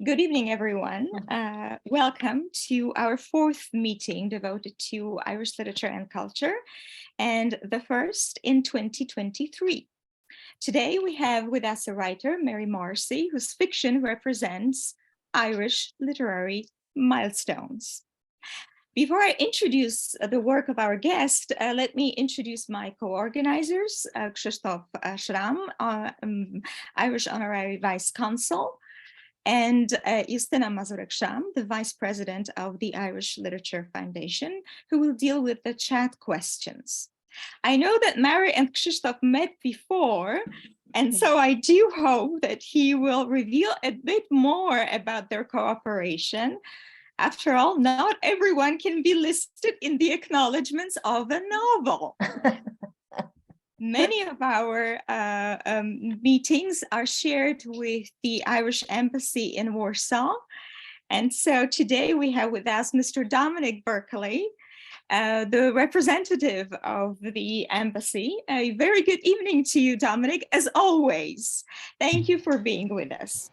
Good evening, everyone. Welcome to our fourth meeting devoted to Irish literature and culture, and the first in 2023. Today, we have with us a writer, Mary Morrissy, whose fiction represents Irish literary milestones. Before I introduce the work of our guest, let me introduce my co-organizers, Krzysztof Schramm, Irish Honorary Vice Consul, and Justyna Mazurek-Szam, the Vice President of the Irish Literature Foundation, who will deal with the chat questions. I know that Mary and Krzysztof met before, and so I do hope that he will reveal a bit more about their cooperation. After all, not everyone can be listed in the acknowledgements of a novel. Many of our meetings are shared with the Irish Embassy in Warsaw. And so today we have with us Mr. Dominic Berkeley, the representative of the embassy. A very good evening to you, Dominic, as always. Thank you for being with us.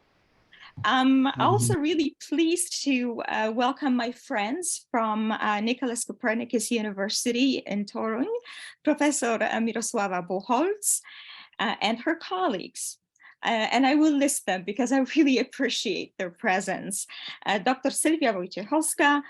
I'm also really pleased to welcome my friends from Nicholas Copernicus University in Toruń, Professor Mirosława Buchholz, and her colleagues. And I will list them because I really appreciate their presence. Dr. Sylwia Wojciechowska,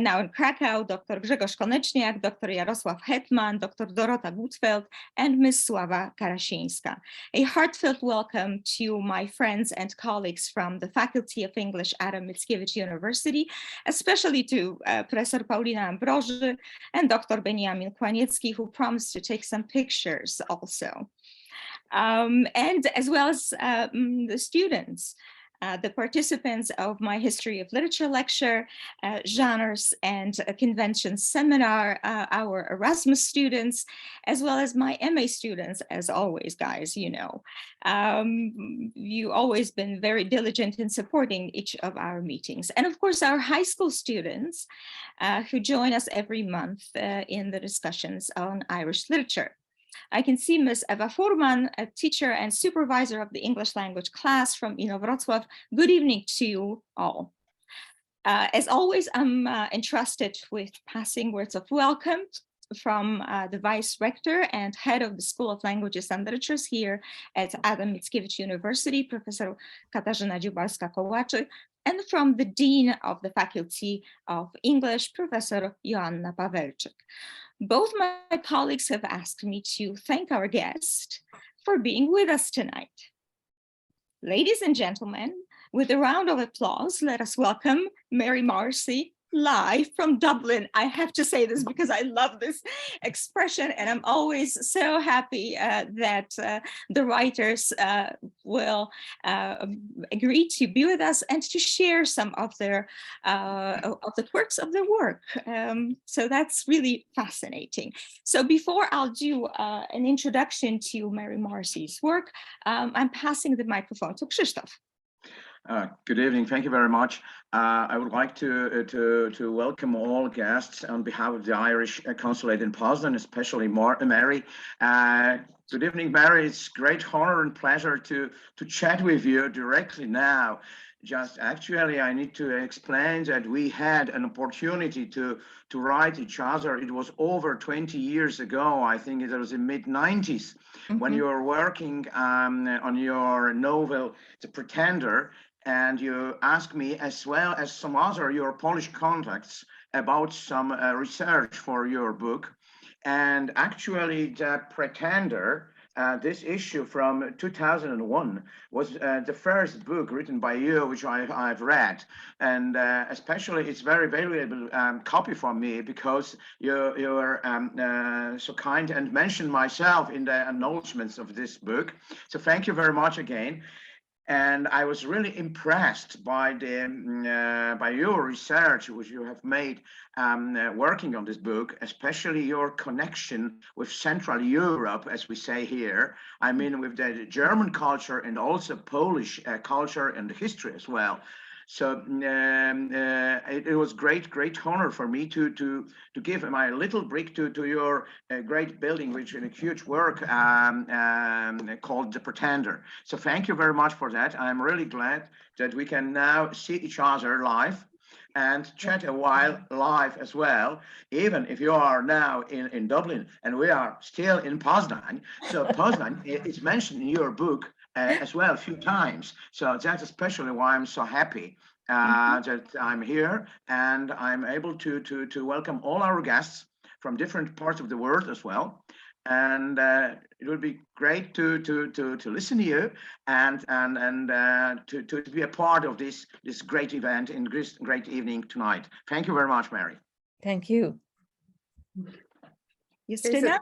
now in Krakow, Dr. Grzegorz Koneczniak, Dr. Jarosław Hetman, Dr. Dorota Gutfeld, and Ms. Sława Karasińska. A heartfelt welcome to my friends and colleagues from the Faculty of English at Mickiewicz University, especially to Professor Paulina Ambroży and Dr. Benjamin Kłaniecki, who promised to take some pictures also. And as well as the students, the participants of my History of Literature lecture, genres and conventions seminar, our Erasmus students, as well as my MA students, as always, guys, you know. You've always been very diligent in supporting each of our meetings. And of course, our high school students who join us every month in the discussions on Irish literature. I can see Ms. Ewa Furman, a teacher and supervisor of the English language class from Inowrocław. Good evening to you all. As always, I'm entrusted with passing words of welcome from the Vice Rector and Head of the School of Languages and Literatures here at Adam Mickiewicz University, Professor Katarzyna Dziubalska-Kołaczy, and from the Dean of the Faculty of English, Professor Joanna Pawelczyk. Both my colleagues have asked me to thank our guest for being with us tonight. Ladies and gentlemen, with a round of applause, let us welcome Mary Morrissy, live from Dublin. I have to say this because I love this expression, and I'm always so happy that the writers will agree to be with us and to share some of their of the quirks of their work. So that's really fascinating. So before I'll do an introduction to Mary Morrissy's work, I'm passing the microphone to Krzysztof. Good evening. Thank you very much. I would like to welcome all guests on behalf of the Irish Consulate in Poznań, especially Mary. Good evening, Mary. It's great honor and pleasure to chat with you directly now. Just actually, I need to explain that we had an opportunity to write each other. It was over 20 years ago. I think it was in mid-90s when you were working on your novel, The Pretender. And you asked me, as well as some other your Polish contacts, about some research for your book. And actually, The Pretender, this issue from 2001, was the first book written by you, which I've read. And especially, it's very valuable copy for me because you were so kind and mentioned myself in the acknowledgements of this book. So thank you very much again. And I was really impressed by by your research, which you have made working on this book, especially your connection with Central Europe, as we say here. I mean, with the German culture and also Polish culture and history as well. So it was great honor for me to give my little brick to your great building, which is a huge work called The Pretender. So thank you very much for that. I'm really glad that we can now see each other live and chat a while live as well, even if you are now in Dublin and we are still in Poznań. So Poznań is mentioned in your book as well a few times. So that's especially why I'm so happy that I'm here and I'm able to welcome all our guests from different parts of the world as well. And it would be great to listen to you and to be a part of this great event and great evening tonight. Thank you very much, Mary. Thank you. Justyna,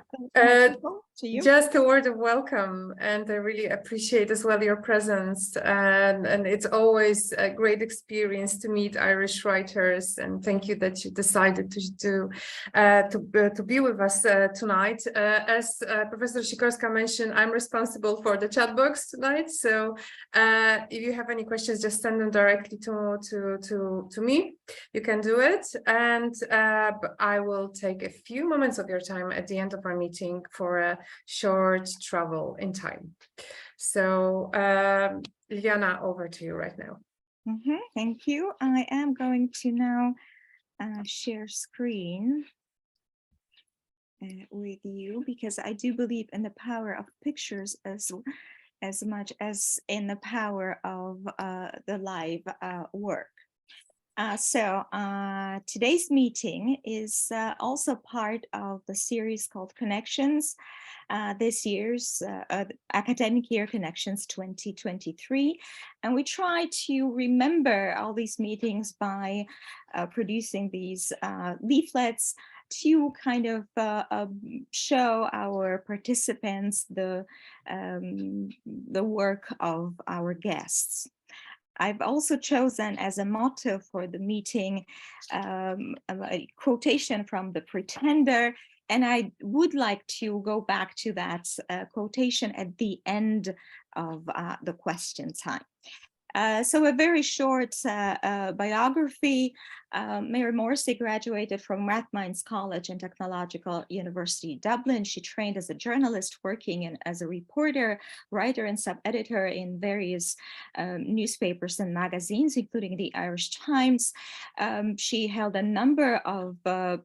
to you. Just a word of welcome, and I really appreciate as well your presence, and it's always a great experience to meet Irish writers, and thank you that you decided to be with us tonight. As Professor Sikorska mentioned, I'm responsible for the chat box tonight, so if you have any questions, just send them directly to me. You can do it, and I will take a few moments of your time at the end of our meeting for a short travel in time. So Liliana, over to you right now. Thank you. I am going to now share screen with you, because I do believe in the power of pictures as much as in the power of the live work. So today's meeting is also part of the series called Connections, this year's academic year Connections 2023. And we try to remember all these meetings by producing these leaflets to kind of show our participants the work of our guests. I've also chosen as a motto for the meeting a quotation from The Pretender, and I would like to go back to that quotation at the end of the question time. So a very short biography. Mary Morrissy graduated from Rathmines College and Technological University, Dublin. She trained as a journalist, working as a reporter, writer, and sub-editor in various newspapers and magazines, including the Irish Times. She held a number of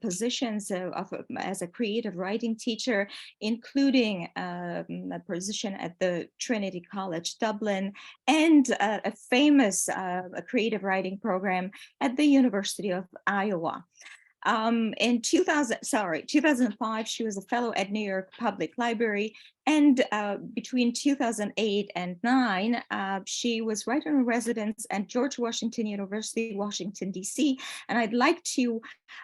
positions as a creative writing teacher, including a position at the Trinity College, Dublin, and a famous creative writing program at the University of Iowa. In 2005, she was a fellow at New York Public Library, and between 2008 and 2009, she was writer in residence at George Washington University, Washington, D.C. And I'd like to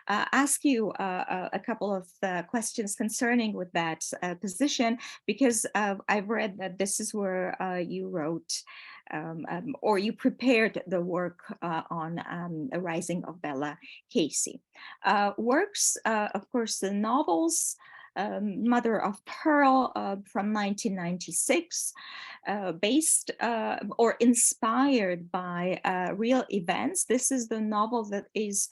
ask you a couple of questions concerning with that position, because I've read that this is where you wrote or you prepared the work on The Rising of Bella Casey. Works, of course, the novels, Mother of Pearl from 1996, based or inspired by real events. This is the novel that is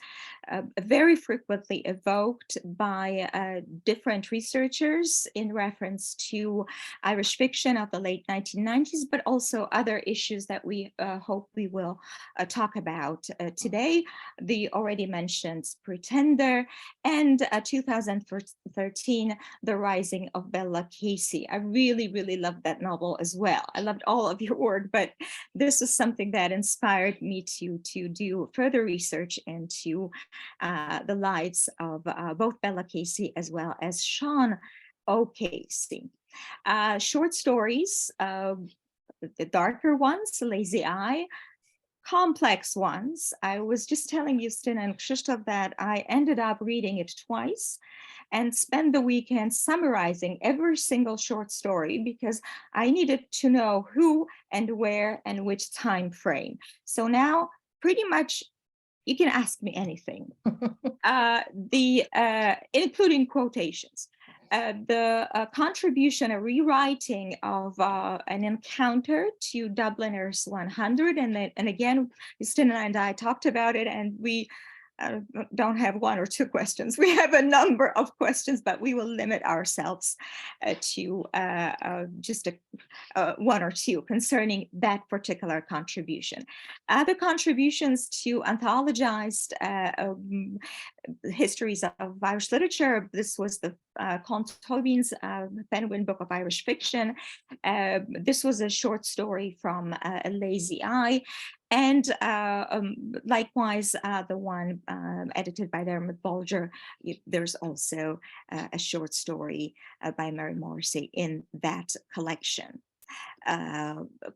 very frequently evoked by different researchers in reference to Irish fiction of the late 1990s, but also other issues that we hope we will talk about today. The already mentioned Pretender, and 2013, The Rising of Bella Casey. I really loved that novel as well. I loved all of your work, but this is something that inspired me to do further research into the lives of both Bella Casey as well as Sean O'Casey. Short stories, the darker ones, Lazy Eye, complex ones. I was just telling Justyna and Krzysztof that I ended up reading it twice and spent the weekend summarizing every single short story, because I needed to know who and where and which time frame. So now pretty much you can ask me anything, including quotations. the contribution, a rewriting of an encounter to Dubliners 100. And again, Justina and I talked about it, and we don't have one or two questions. We have a number of questions, but we will limit ourselves to just one or two concerning that particular contribution. Other contributions to anthologized histories of Irish literature. This was the Con Tobin's Penguin Book of Irish Fiction. This was a short story from A Lazy Eye. And likewise, the one edited by Dermot Bolger, there's also a short story by Mary Morrissy in that collection.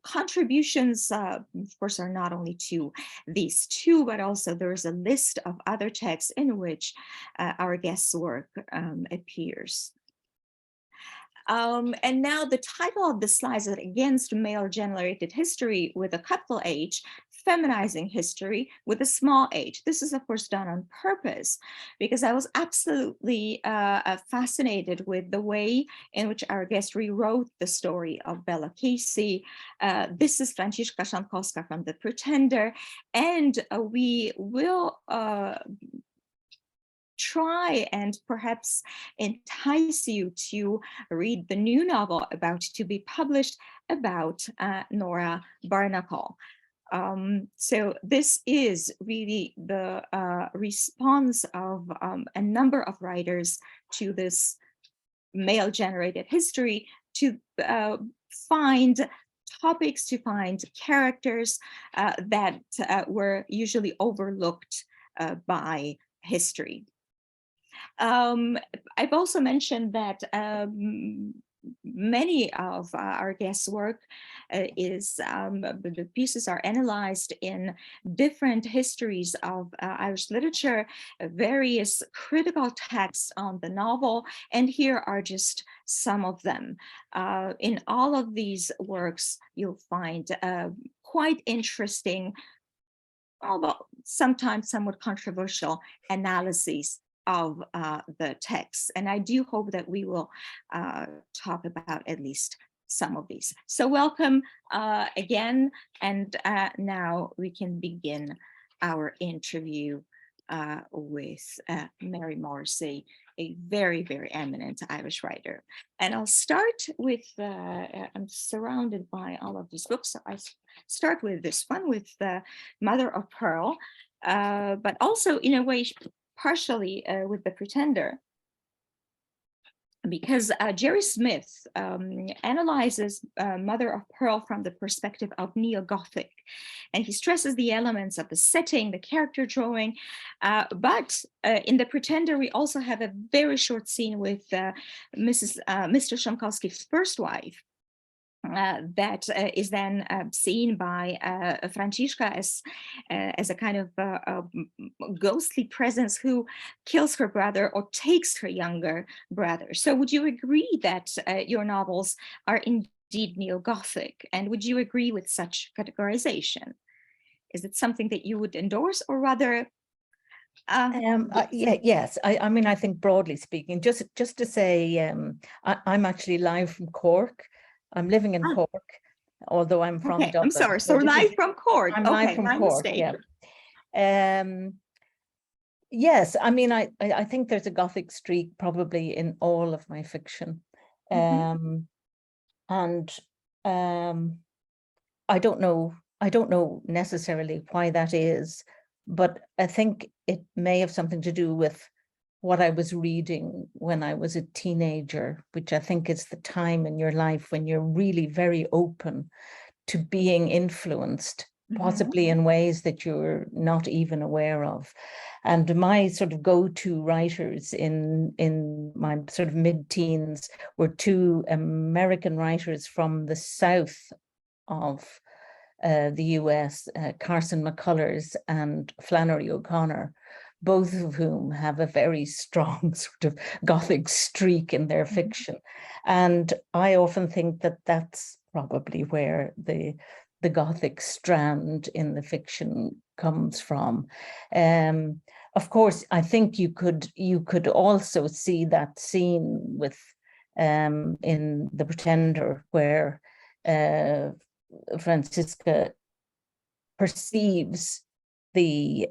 Contributions, of course, are not only to these two, but also there is a list of other texts in which our guest's work appears. And now the title of the slides is Against Male-Generated History with a capital H, Feminizing History with a small h. This is, of course, done on purpose because I was absolutely fascinated with the way in which our guest rewrote the story of Bella Casey. This is Franciszka Szankowska from The Pretender, and we will try and perhaps entice you to read the new novel about to be published about Nora Barnacle. So this is really the response of a number of writers to this male-generated history to find topics, to find characters that were usually overlooked by history. I've also mentioned that many of our guests' work the pieces are analyzed in different histories of Irish literature, various critical texts on the novel, and here are just some of them. In all of these works, you'll find quite interesting, although sometimes somewhat controversial analyses of the text. And I do hope that we will talk about at least some of these. So welcome again. And now we can begin our interview with Mary Morrissy, a very, very eminent Irish writer. And I'll start with, I'm surrounded by all of these books. So I start with this one, with the Mother of Pearl, but also in a way, partially with The Pretender, because Jerry Smith analyzes Mother of Pearl from the perspective of Neo-Gothic, and he stresses the elements of the setting, the character drawing, but in The Pretender we also have a very short scene with Mr. Szymkowski's first wife, that is then seen by Franciszka as a kind of ghostly presence who kills her brother or takes her younger brother. So would you agree that your novels are indeed neo-Gothic? And would you agree with such categorization? Is it something that you would endorse, or rather? Yes. I mean, I think broadly speaking, just to say, I'm actually live from Cork. I'm living in Cork, although I'm from Dublin. I'm sorry, so live from Cork. I'm live from Cork, yeah. Yes, I mean, I think there's a Gothic streak probably in all of my fiction. And I don't know necessarily why that is, but I think it may have something to do with what I was reading when I was a teenager, which I think is the time in your life when you're really very open to being influenced, possibly in ways that you're not even aware of. And my sort of go-to writers in my sort of mid-teens were two American writers from the south of the US, Carson McCullers and Flannery O'Connor, both of whom have a very strong sort of Gothic streak in their fiction. And I often think that that's probably where the Gothic strand in the fiction comes from. of course, I think you could also see that scene with in The Pretender, where Francisca perceives the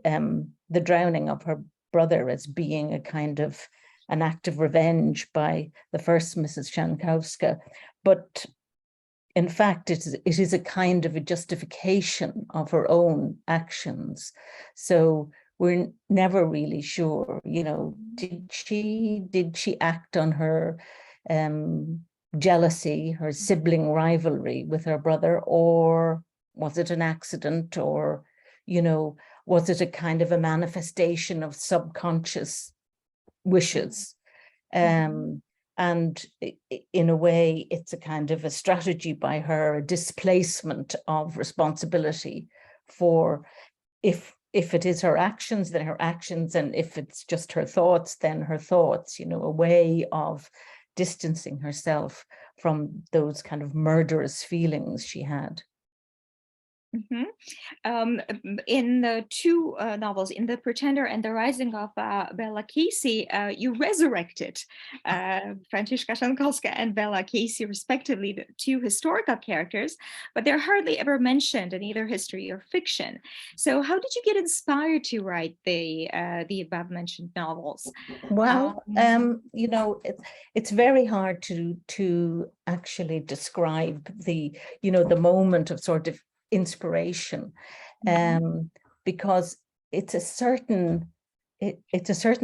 drowning of her brother as being a kind of an act of revenge by the first Mrs. Szankowska, but in fact, it is a kind of a justification of her own actions. So we're never really sure, did she act on her jealousy, her sibling rivalry with her brother, or was it an accident, or, was it a kind of a manifestation of subconscious wishes? And in a way, it's a kind of a strategy by her, a displacement of responsibility for, if it is her actions, then her actions, and if it's just her thoughts, then her thoughts, a way of distancing herself from those kind of murderous feelings she had. In the two novels, in The Pretender and The Rising of Bella Casey, you resurrected Franciszka Szankowska and Bella Casey, respectively, the two historical characters, but they're hardly ever mentioned in either history or fiction. So how did you get inspired to write the above-mentioned novels? Well, it's very hard to actually describe the moment of sort of inspiration, because it's a certain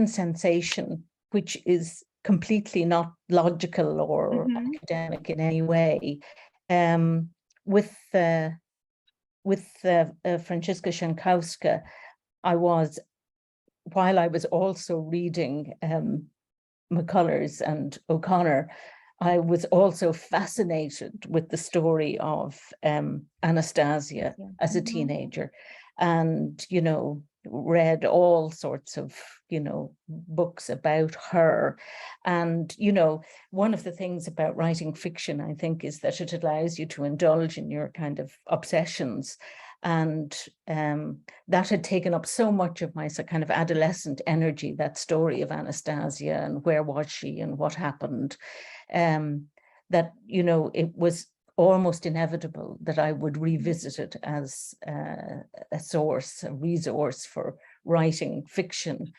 sensation which is completely not logical or academic in any way. With Francisca Szankowska, while I was also reading McCullers and O'Connor, I was also fascinated with the story of Anastasia as a teenager, and, read all sorts of, books about her. And, one of the things about writing fiction, I think, is that it allows you to indulge in your kind of obsessions. And that had taken up so much of my kind of adolescent energy, that story of Anastasia and where was she and what happened, that, it was almost inevitable that I would revisit it as a resource for writing fiction.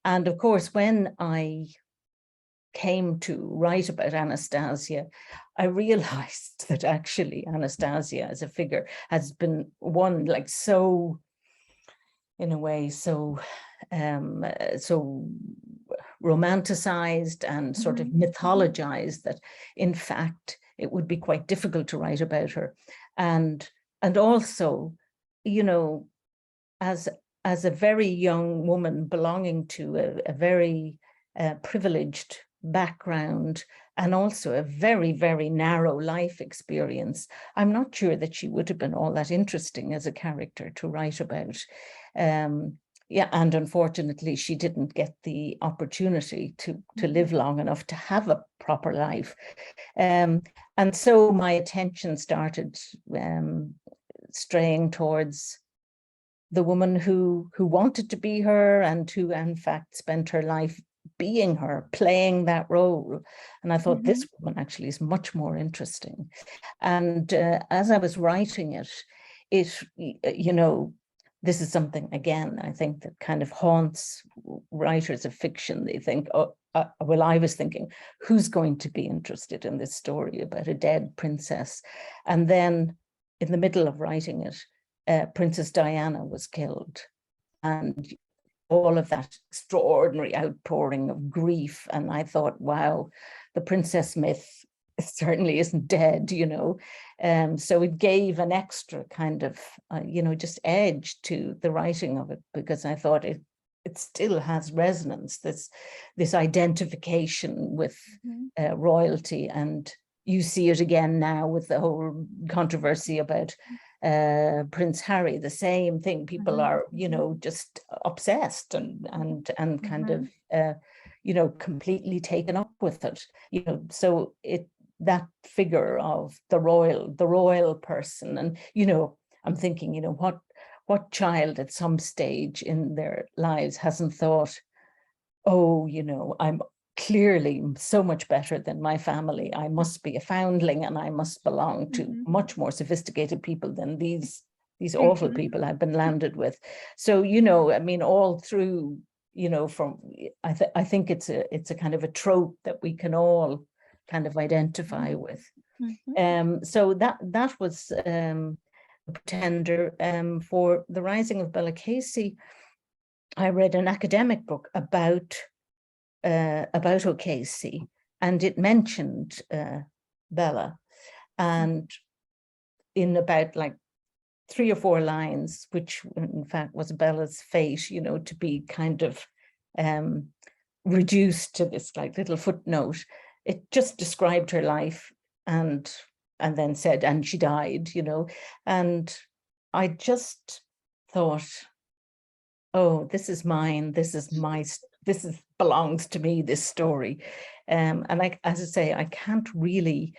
And of course, when I came to write about Anastasia, I realized that actually Anastasia as a figure has been one, like, so, in a way, so romanticized and sort of mythologized that in fact it would be quite difficult to write about her. And also, as a very young woman belonging to a very privileged background, and also a very, very narrow life experience, I'm not sure that she would have been all that interesting as a character to write about. And unfortunately, she didn't get the opportunity to live long enough to have a proper life. And so my attention started straying towards the woman who wanted to be her, and who in fact spent her life being her, playing that role. And I thought this woman actually is much more interesting. And as I was writing it, this is something, again, I think that kind of haunts writers of fiction. They think, well, I was thinking, who's going to be interested in this story about a dead princess? And then in the middle of writing it, Princess Diana was killed. And all of that extraordinary outpouring of grief. And I thought, wow, the princess myth certainly isn't dead, so it gave an extra kind of, just edge to the writing of it, because I thought it still has resonance, this identification with royalty. And you see it again now with the whole controversy about Prince Harry, the same thing. People are, just obsessed and kind of, completely taken up with it. So that figure of the royal person, and I'm thinking, what child at some stage in their lives hasn't thought, oh, you know, I'm clearly so much better than my family. I must be a foundling and I must belong to much more sophisticated people than these awful people I've been landed with. So, you know, I mean, all through, you know, from I think it's a kind of a trope that we can all kind of identify with. So that was Pretender. For The Rising of Bella Casey, I read an academic book about O'Casey, and it mentioned Bella, and in about like 3 or 4 lines, which in fact was Bella's fate, you know, to be kind of reduced to this like little footnote. It just described her life and then said, and she died, you know. And I just thought, oh, this is mine. This belongs to me, this story. And as I say, I can't really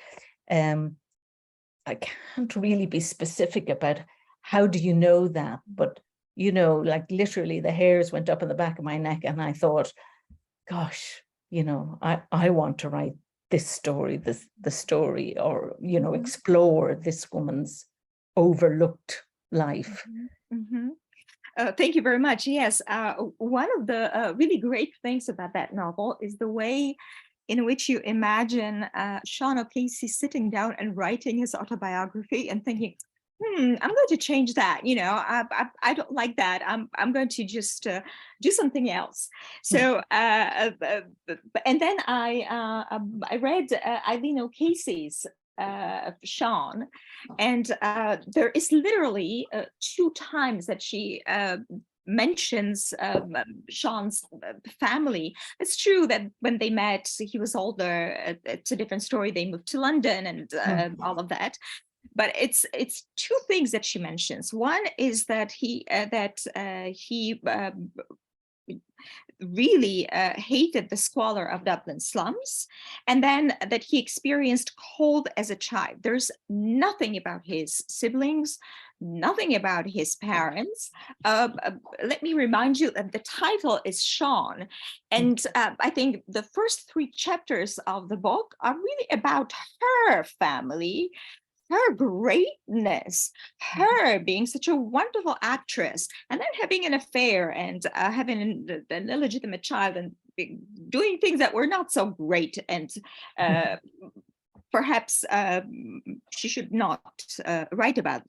be specific about how do you know that, but, you know, like literally the hairs went up in the back of my neck and I thought, gosh, you know, I want to write this story, the story, or, you know, explore this woman's overlooked life. Thank you very much. Yes, one of the really great things about that novel is the way in which you imagine Sean O'Casey sitting down and writing his autobiography and thinking, I'm going to change that. You know, I don't like that. I'm going to just do something else. So, and then I read Eileen O'Casey's Sean, and there is literally 2 times that she mentions Sean's family. It's true that when they met, he was older. It's a different story. They moved to London and all of that. But it's 2 things that she mentions. One is that he really hated the squalor of Dublin slums, and then that he experienced cold as a child. There's nothing about his siblings, nothing about his parents. Let me remind you that the title is Sean, and I think the first 3 chapters of the book are really about her family, her greatness, her being such a wonderful actress, and then having an affair and having an illegitimate child and doing things that were not so great. And perhaps she should not write about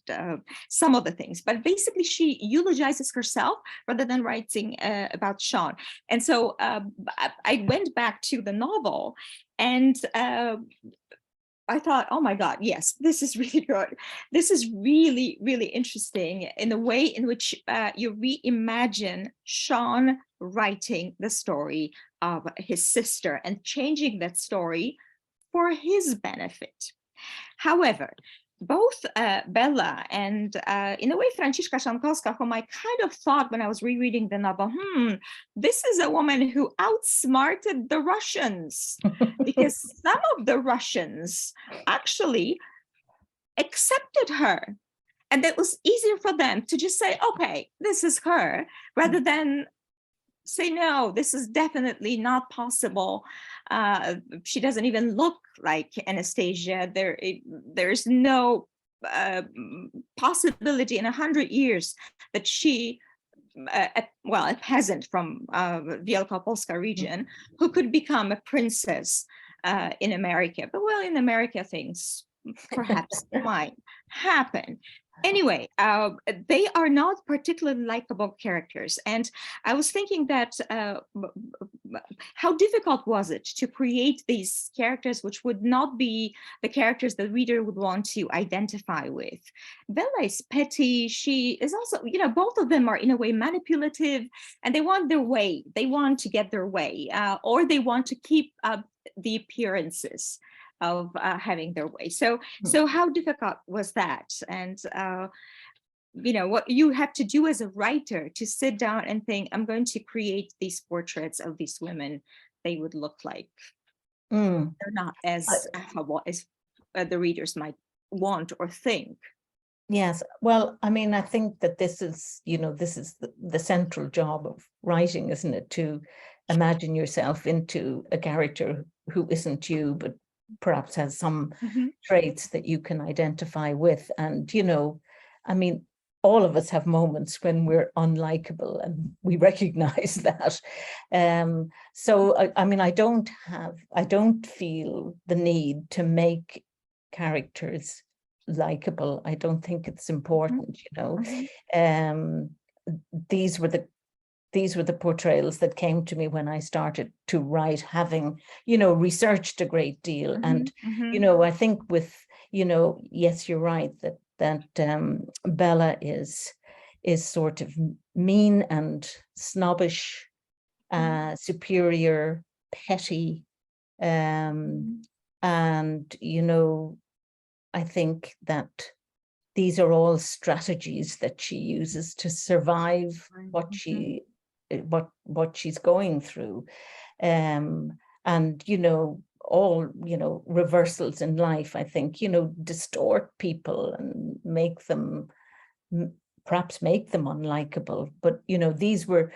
some of the things, but basically she eulogizes herself rather than writing about Sean. And so I went back to the novel and I thought, oh my God, yes, this is really good. This is really, really interesting in the way in which you reimagine Sean writing the story of his sister and changing that story for his benefit. However, both Bella and in a way Franciszka Szankowska, whom I kind of thought when I was rereading the novel, this is a woman who outsmarted the Russians, because some of the Russians actually accepted her. And it was easier for them to just say, okay, this is her, rather than say, no, this is definitely not possible. She doesn't even look like Anastasia. There's no possibility in 100 years that she, a peasant from Wielkopolska region, who could become a princess in America. But well, in America, things perhaps might happen. Anyway, they are not particularly likable characters. And I was thinking that how difficult was it to create these characters which would not be the characters the reader would want to identify with. Bella is petty. She is also, both of them are in a way manipulative, and they want their way. They want to get their way, or they want to keep the appearances of having their way. So how difficult was that? And what you have to do as a writer to sit down and think, I'm going to create these portraits of these women. They would look like they're not as affable as the readers might want or think. Yes, well, I mean, I think that this is, this is the central job of writing, isn't it? To imagine yourself into a character who isn't you, but perhaps has some traits that you can identify with. And, I mean, all of us have moments when we're unlikable, and we recognize that. So, I mean, I don't feel the need to make characters likable. I don't think it's important, These were the portrayals that came to me when I started to write, having, researched a great deal. And, I think with, yes, you're right, that Bella is sort of mean and snobbish, superior, petty, and, I think that these are all strategies that she uses to survive what she's going through. And, all, reversals in life, I think, distort people and perhaps make them unlikable. But, these were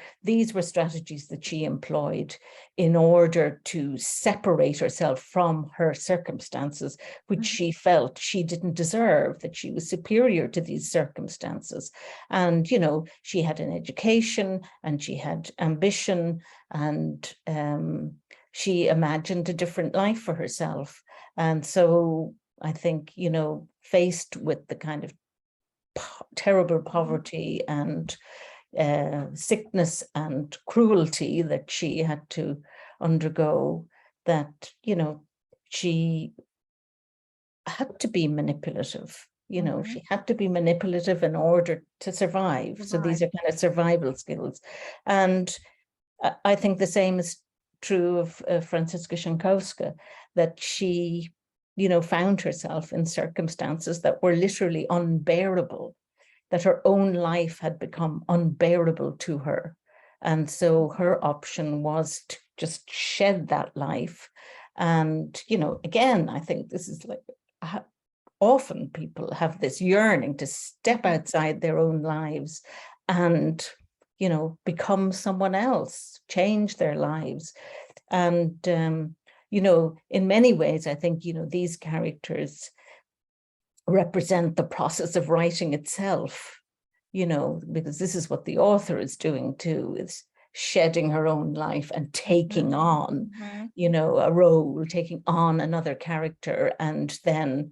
strategies that she employed in order to separate herself from her circumstances, which she felt she didn't deserve, that she was superior to these circumstances. And, she had an education and she had ambition, and she imagined a different life for herself. And so I think, faced with the kind of terrible poverty and sickness and cruelty that she had to undergo, that, she had to be manipulative. She had to be manipulative in order to survive. So these are kind of survival skills. And I think the same is true of Franziska Szankowska, that she found herself in circumstances that were literally unbearable, that her own life had become unbearable to her. And so her option was to just shed that life. And, again, I think this is like, often people have this yearning to step outside their own lives and, become someone else, change their lives. And, in many ways, I think, these characters represent the process of writing itself, because this is what the author is doing too, is shedding her own life and taking on, a role, taking on another character, and then,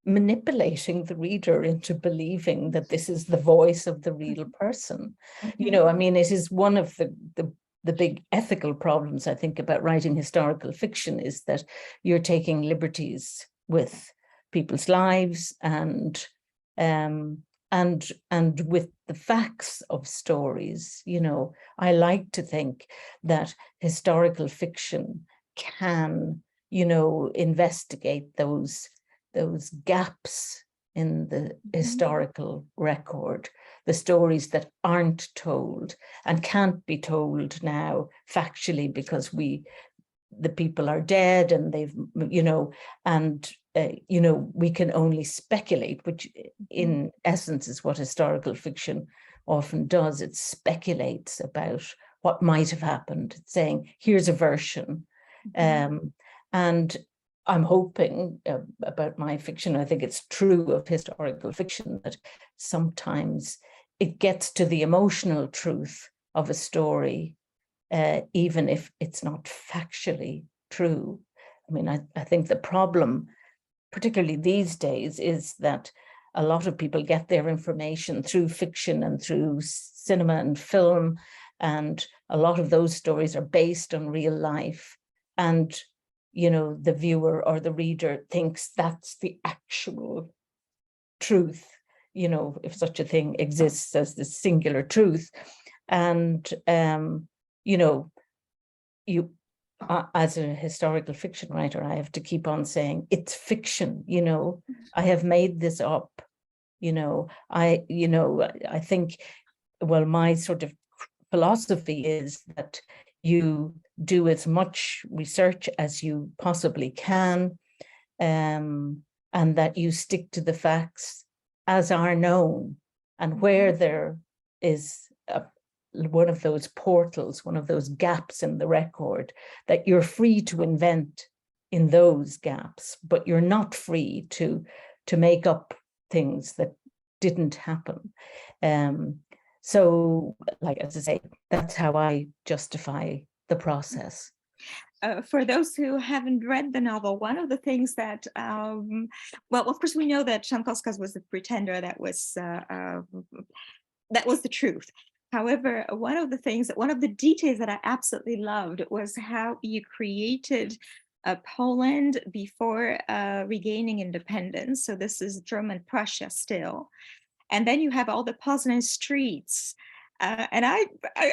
manipulating the reader into believing that this is the voice of the real person. I mean, it is one of the big ethical problems, I think, about writing historical fiction, is that you're taking liberties with people's lives and with the facts of stories. I like to think that historical fiction can, investigate those gaps in the historical record, the stories that aren't told and can't be told now factually because the people are dead and they've, we can only speculate, which in essence is what historical fiction often does. It speculates about what might have happened. It's saying, here's a version. And I'm hoping about my fiction, I think it's true of historical fiction, that sometimes it gets to the emotional truth of a story, even if it's not factually true. I mean, I think the problem, particularly these days, is that a lot of people get their information through fiction and through cinema and film, and a lot of those stories are based on real life. And the viewer or the reader thinks that's the actual truth, if such a thing exists as the singular truth. And, as a historical fiction writer, I have to keep on saying it's fiction, I have made this up, I think, well, my sort of philosophy is that you do as much research as you possibly can. and that you stick to the facts as are known, and where there is one of those portals, one of those gaps in the record, that you're free to invent in those gaps, but you're not free to make up things that didn't happen. So, like, as I say, that's how I justify the process. For those who haven't read the novel, one of the things that, well, of course, we know that Szankowska was the pretender. That was the truth. However, one of the details that I absolutely loved was how you created Poland before regaining independence. So this is German Prussia still. And then you have all the Poznan streets. And I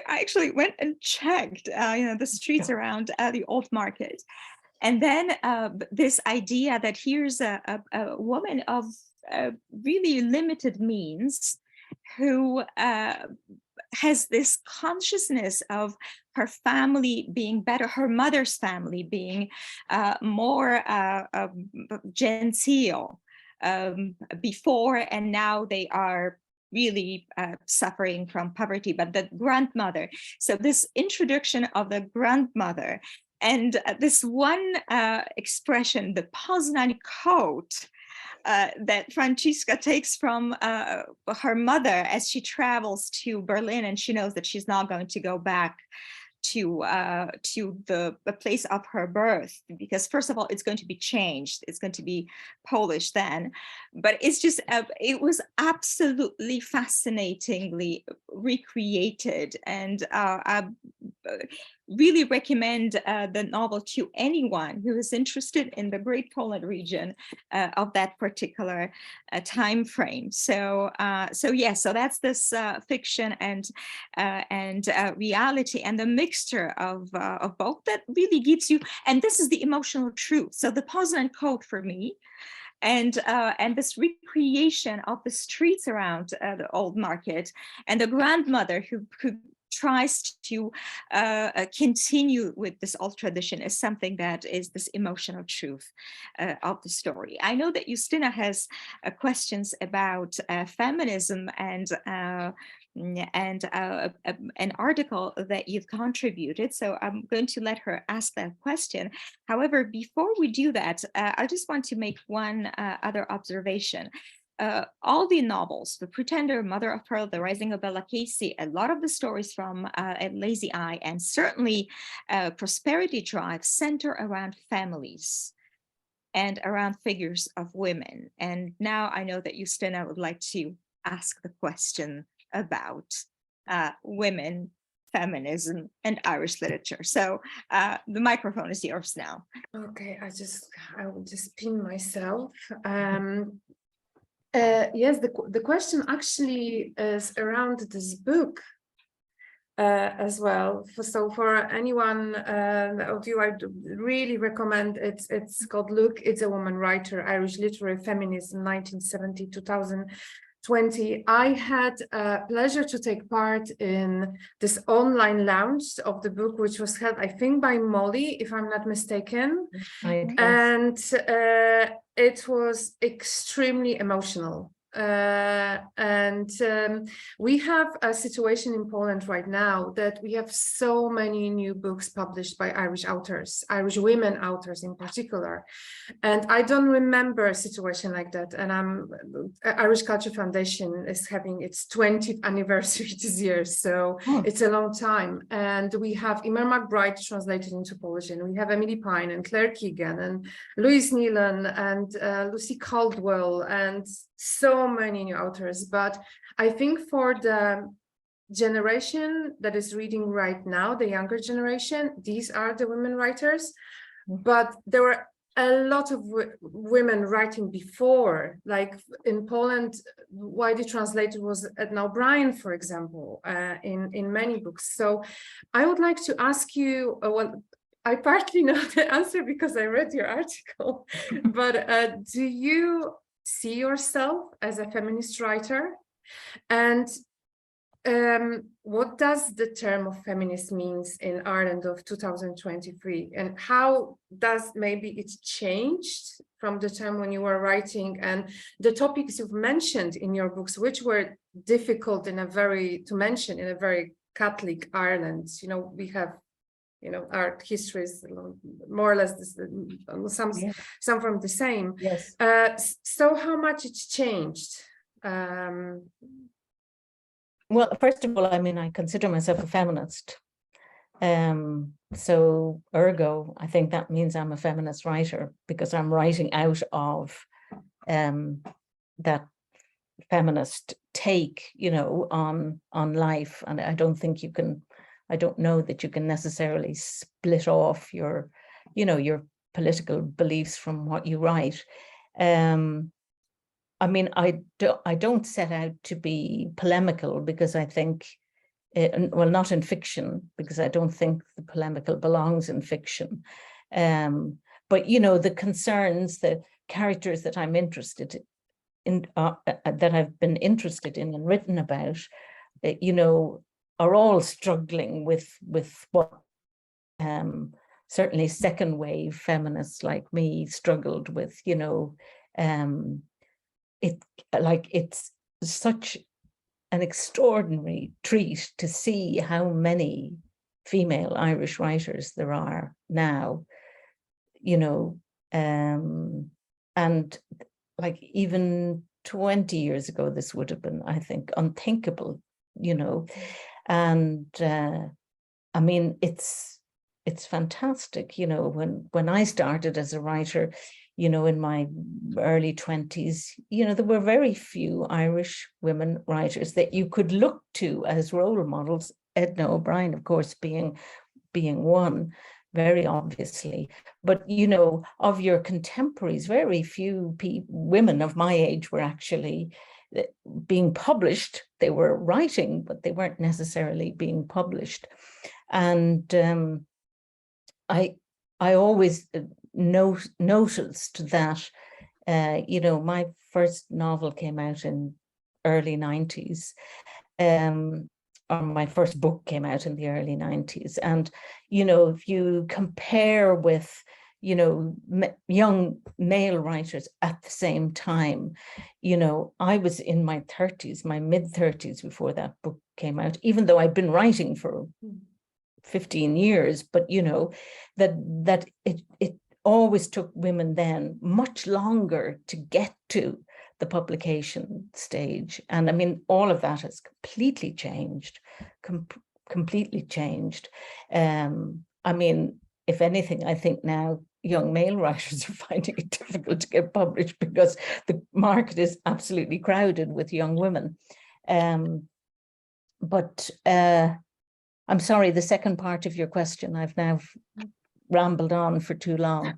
actually went and checked, the streets around the old market. And then this idea that here's a woman of really limited means who has this consciousness of her family being better, her mother's family being more genteel before, and now they are really suffering from poverty, but the grandmother. So this introduction of the grandmother and this one expression, the Poznań coat, that Francisca takes from her mother as she travels to Berlin, and she knows that she's not going to go back to the place of her birth, because first of all, it's going to be changed. It's going to be Polish then, but it's just, it was absolutely fascinatingly recreated. And I really recommend the novel to anyone who is interested in the Great Poland region of that particular time frame. So so that's this fiction and reality, and the mixture of both that really gives you, and this is the emotional truth. So the Poznan Code for me, and this recreation of the streets around the old market, and the grandmother who tries to continue with this old tradition is something that is this emotional truth of the story. I know that Justyna has questions about feminism and an article that you've contributed, so I'm going to let her ask that question. However, before we do that, I just want to make one other observation. All the novels, The Pretender, Mother of Pearl, The Rising of Bella Casey, a lot of the stories from Lazy Eye, and certainly Prosperity Drive, center around families and around figures of women. And now I know that Justyna would like to ask the question about women, feminism, and Irish literature. So the microphone is yours now. Okay, I will just pin myself. Yes, the question actually is around this book as well. So for anyone of you, I really recommend it. It's called Look, It's a Woman Writer, Irish Literary Feminism, 1970-2020. I had a pleasure to take part in this online launch of the book, which was held, I think, by Molly, if I'm not mistaken. Right, yes. And it was extremely emotional. We have a situation in Poland right now that we have so many new books published by Irish authors, Irish women authors in particular. And I don't remember a situation like that. And Irish Culture Foundation is having its 20th anniversary this year. So it's a long time. And we have Emer McBride translated into Polish, and we have Emily Pine and Claire Keegan and Louise Nealon and Lucy Caldwell and so many new authors. But I think for the generation that is reading right now, the younger generation, these are the women writers. But there were a lot of women writing before, like in Poland, widely translated was Edna O'Brien, for example, in many books. So I would like to ask you, well, I partly know the answer because I read your article, but do you see yourself as a feminist writer? And What does the term of feminist means in Ireland of 2023, and how does maybe it's changed from the time when you were writing, and the topics you've mentioned in your books, which were difficult to mention in a very Catholic Ireland? You know, we have, you know, our history is more or less some from the same. Yes. So how much it's changed? Well, first of all, I mean, I consider myself a feminist. So ergo, I think that means I'm a feminist writer, because I'm writing out of that feminist take, you know, on life. And I don't think you can, I don't know that you can necessarily split off your, you know, your political beliefs from what you write. I mean, I don't set out to be polemical, because I think, well, not in fiction, because I don't think the polemical belongs in fiction. But, you know, the concerns, the characters that I'm interested in, that I've been interested in and written about, you know, are all struggling with what certainly second wave feminists like me struggled with, you know. It's such an extraordinary treat to see how many female Irish writers there are now, you know, and like even 20 years ago, this would have been, I think, unthinkable, you know. And I mean, it's fantastic, you know, when I started as a writer, you know, in my early 20s, you know, there were very few Irish women writers that you could look to as role models. Edna O'Brien, of course, being one, very obviously. But, you know, of your contemporaries, very few women of my age were actually being published. They were writing, but they weren't necessarily being published. And I always noticed that, you know, my first novel came out in early 90s, or my first book came out in the early 90s. And, you know, if you compare with, you know, young male writers at the same time, you know, I was in my 30s, my mid-30s before that book came out, even though I'd been writing for 15 years, but, you know, that it always took women then much longer to get to the publication stage. And I mean, all of that has completely changed, completely changed. I mean, if anything, I think now young male writers are finding it difficult to get published because the market is absolutely crowded with young women. But I'm sorry, the second part of your question, I've now rambled on for too long.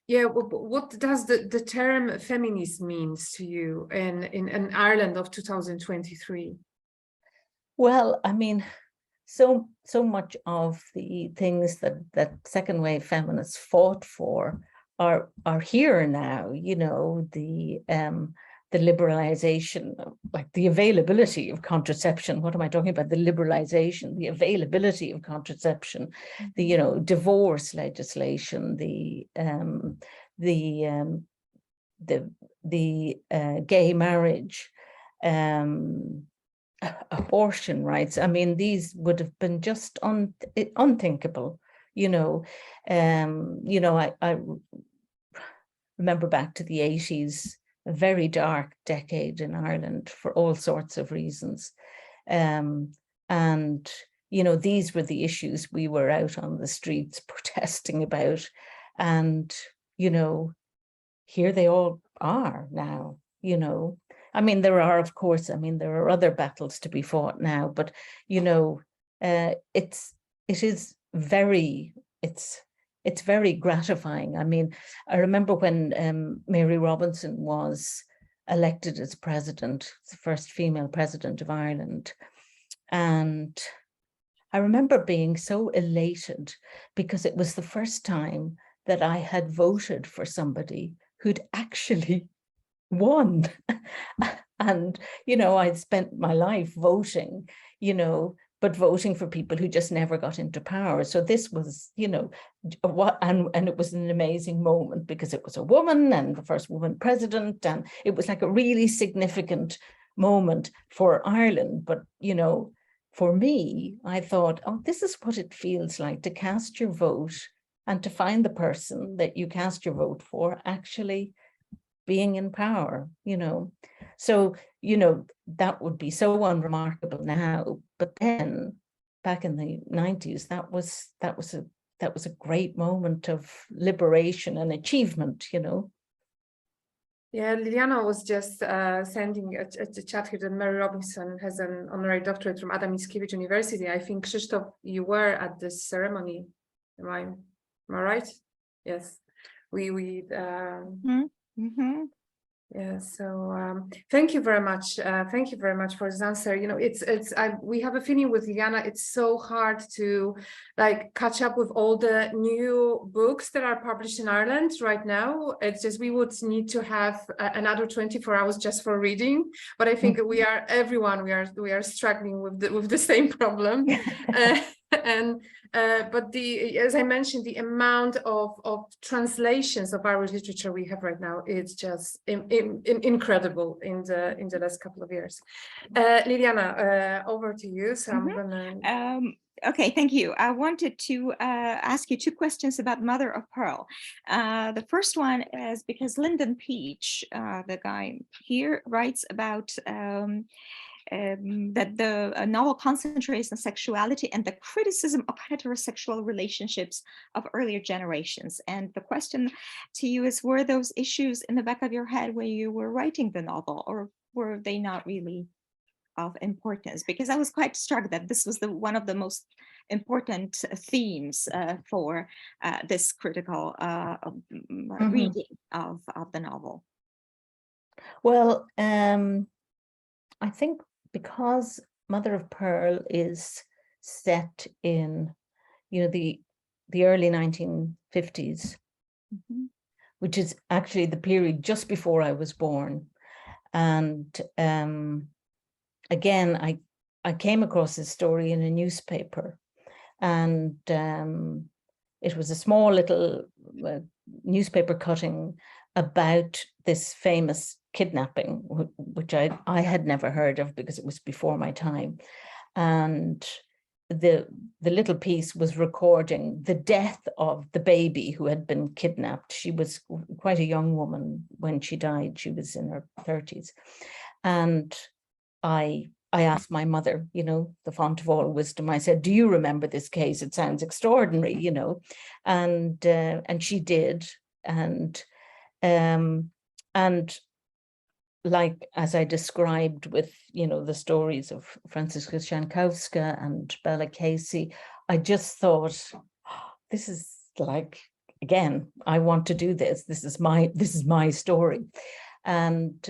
Yeah, what does the term feminist means to you in Ireland of 2023? Well, I mean, so much of the things that second wave feminists fought for are here now, you know, the liberalization, like the availability of contraception. What am I talking about? The liberalization, the availability of contraception, the, you know, divorce legislation, the gay marriage, abortion rights. I mean, these would have been just unthinkable, you know. You know, I remember back to the 80s, a very dark decade in Ireland for all sorts of reasons. And, you know, these were the issues we were out on the streets protesting about. And, you know, here they all are now, you know. I mean, there are, of course, I mean, there are other battles to be fought now, but, you know, it's very gratifying. I mean, I remember when Mary Robinson was elected as president, the first female president of Ireland. And I remember being so elated because it was the first time that I had voted for somebody who'd actually won. And, you know, I'd spent my life voting, you know, but voting for people who just never got into power. So this was, you know, and it was an amazing moment because it was a woman and the first woman president, and it was like a really significant moment for Ireland. But, you know, for me, I thought, oh, this is what it feels like to cast your vote and to find the person that you cast your vote for actually being in power, you know. So, you know, that would be so unremarkable now, but then back in the 90s, that was a great moment of liberation and achievement, you know. Yeah, Liliana was just sending a chat here that Mary Robinson has an honorary doctorate from Adam Mickiewicz University. I think, Krzysztof, you were at this ceremony. Am I right? Yes. Yeah, so thank you very much. Thank you very much for this answer. You know, we have a feeling with Liliana, it's so hard to like catch up with all the new books that are published in Ireland right now. It's just we would need to have another 24 hours just for reading. But I think we are struggling with the same problem. But as I mentioned, the amount of translations of Irish literature we have right now, it's just incredible in the last couple of years. Liliana, over to you. So I'm gonna. Okay, thank you. I wanted to ask you two questions about Mother of Pearl. The first one is because Lyndon Peach, the guy here, writes about that the novel concentrates on sexuality and the criticism of heterosexual relationships of earlier generations. And the question to you is, were those issues in the back of your head when you were writing the novel, or were they not really of importance? Because I was quite struck that this was one of the most important themes for this critical reading of the novel. Well, I think because Mother of Pearl is set in, you know, the early 1950s, which is actually the period just before I was born. And again, I came across this story in a newspaper, and it was a small little newspaper cutting about this famous kidnapping, which I had never heard of because it was before my time. And the little piece was recording the death of the baby who had been kidnapped. She was quite a young woman when she died. She was in her 30s. And I asked my mother, you know, the font of all wisdom, I said, do you remember this case? It sounds extraordinary, you know. And she did. And like, as I described with, you know, the stories of Franziska Szankowska and Bella Casey, I just thought, oh, this is like, again, I want to do this. This is my story. And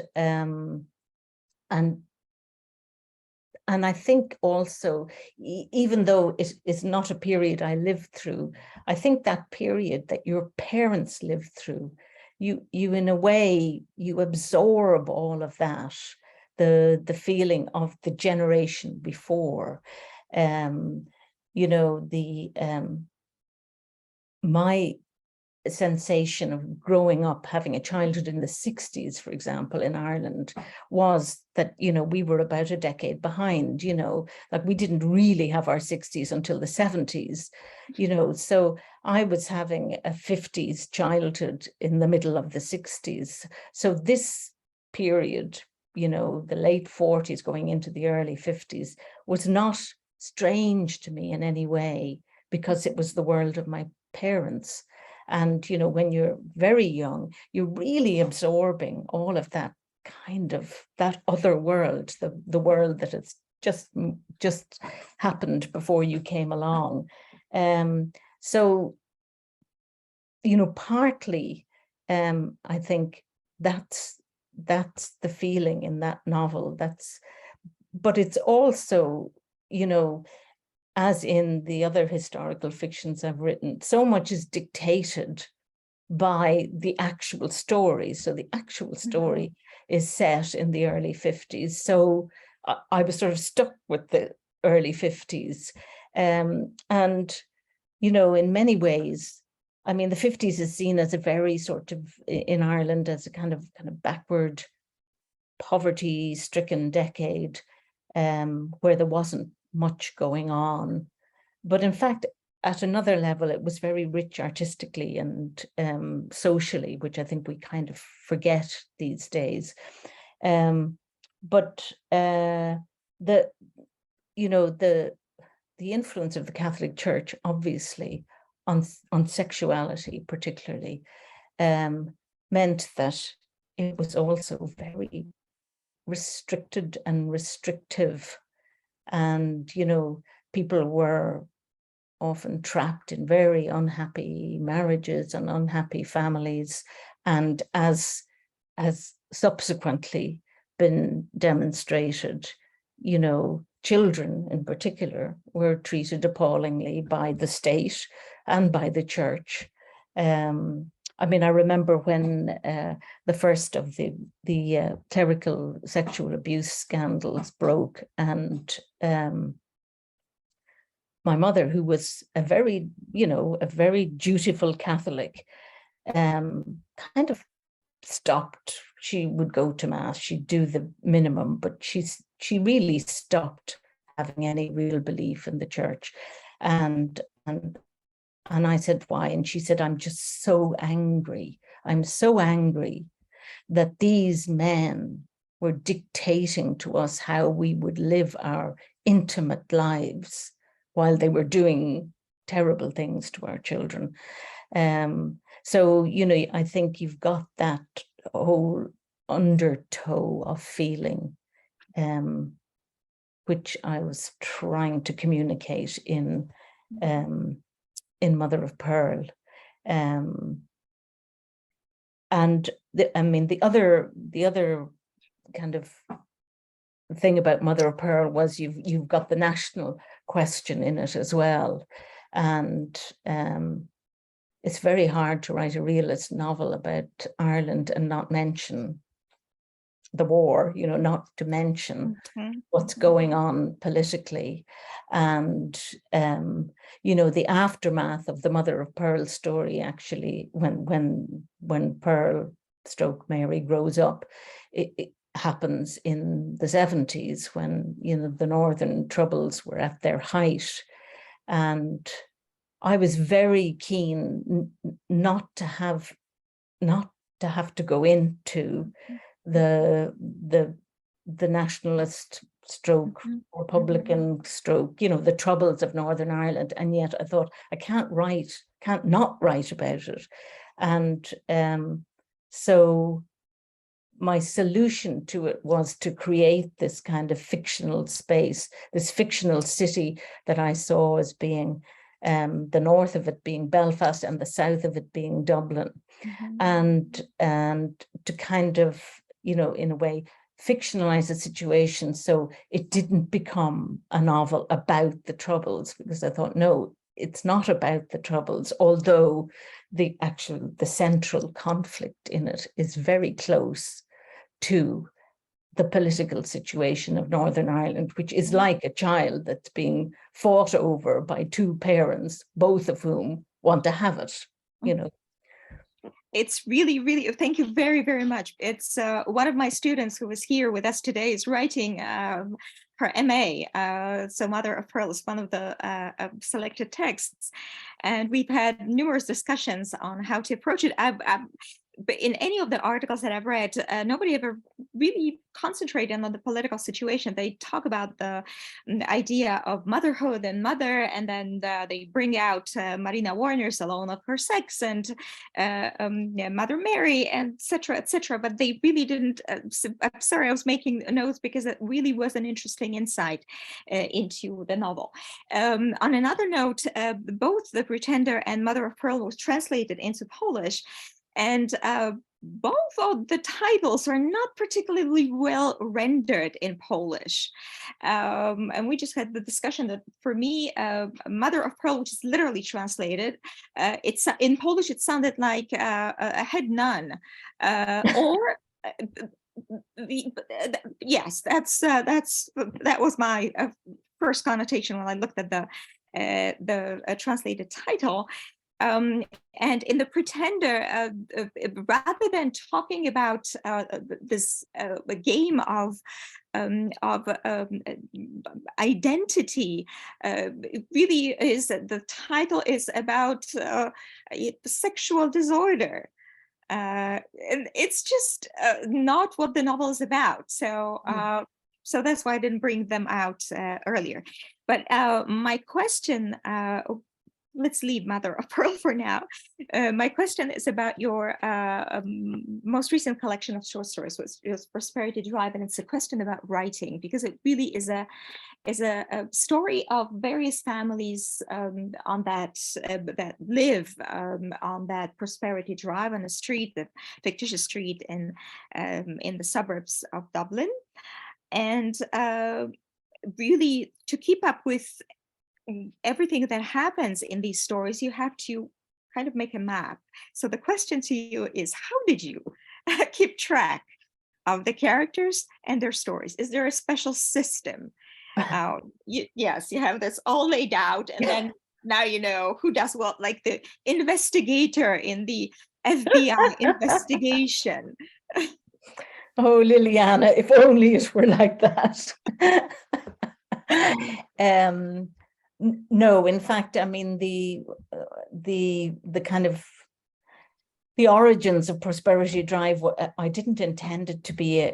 I think also, even though it is not a period I lived through, I think that period that your parents lived through, you in a way, you absorb all of that, the feeling of the generation before, you know, my sensation of growing up, having a childhood in the 60s, for example, in Ireland, was that, you know, we were about a decade behind, you know, like we didn't really have our 60s until the 70s, you know, so I was having a 50s childhood in the middle of the 60s. So this period, you know, the late 40s going into the early 50s was not strange to me in any way, because it was the world of my parents. And, you know, when you're very young, you're really absorbing all of that kind of, that other world, the world that has just happened before you came along. So, you know, partly, I think that's the feeling in that novel. But it's also, you know, as in the other historical fictions I've written, so much is dictated by the actual story. So the actual story is set in the early 50s. So I was sort of stuck with the early 50s. And, you know, in many ways, I mean, the 50s is seen as a very sort of, in Ireland, as a kind of backward, poverty-stricken decade, where there wasn't much going on. But in fact, at another level, it was very rich artistically and socially, which I think we kind of forget these days. But the influence of the Catholic Church, obviously, on sexuality particularly, meant that it was also very restricted and restrictive. And, you know, people were often trapped in very unhappy marriages and unhappy families. And as subsequently been demonstrated, you know, children in particular were treated appallingly by the state and by the church. I mean, I remember when the first of the clerical sexual abuse scandals broke, and my mother, who was a very dutiful Catholic, kind of stopped. She would go to mass, she'd do the minimum, but she really stopped having any real belief in the church. And I said, why? And she said, I'm just so angry. I'm so angry that these men were dictating to us how we would live our intimate lives while they were doing terrible things to our children. So, you know, I think you've got that whole undertow of feeling, which I was trying to communicate in Mother of Pearl. And the other kind of thing about Mother of Pearl was you've got the national question in it as well. And it's very hard to write a realist novel about Ireland and not mention the war, you know, not to mention what's going on politically. And, you know, the aftermath of the Mother of Pearl story, actually, when Pearl / Mary grows up, it happens in the 70s when, you know, the Northern Troubles were at their height. And I was very keen not to have to go into the nationalist / Republican / you know, the troubles of Northern Ireland. And yet I thought, I can't not write about it. And so my solution to it was to create this kind of fictional space, this fictional city that I saw as being the north of it being Belfast and the south of it being Dublin. And to kind of, you know, in a way, fictionalize the situation so it didn't become a novel about the Troubles, because I thought, no, it's not about the Troubles, although the central conflict in it is very close to the political situation of Northern Ireland, which is like a child that's being fought over by two parents, both of whom want to have it, you know. It's really, really, thank you very, very much. It's one of my students who was here with us today is writing her MA. So Mother of Pearl is one of the selected texts. And we've had numerous discussions on how to approach it. But in any of the articles that I've read, nobody ever really concentrated on the political situation. They talk about the idea of motherhood and mother, and then they bring out Marina Warner's Alone of Her Sex and Mother Mary, and etc., etc. But they really didn't. I'm sorry, I was making notes because it really was an interesting insight into the novel. On another note, both The Pretender and Mother of Pearl was translated into Polish. And both of the titles are not particularly well rendered in Polish. And we just had the discussion that for me, Mother of Pearl, which is literally translated, it's in Polish, it sounded like a head nun, or yes, that was my first connotation when I looked at the translated title. And in The Pretender, rather than talking about this game of identity, it really is, the title is about sexual disorder. And it's just not what the novel is about. So so that's why I didn't bring them out earlier. But my question, let's leave Mother of Pearl for now. My question is about your most recent collection of short stories, which is Prosperity Drive, and it's a question about writing, because it really is a story of various families on that that live on that Prosperity Drive, on a street, the fictitious street in the suburbs of Dublin, and really to keep up with everything that happens in these stories, you have to kind of make a map. So the question to you is, how did you keep track of the characters and their stories? Is there a special system? Yes, you have this all laid out, and then now you know who does what, like the investigator in the FBI investigation. Oh, Liliana, if only it were like that. No, in fact, I mean, the kind of the origins of Prosperity Drive, I didn't intend it to be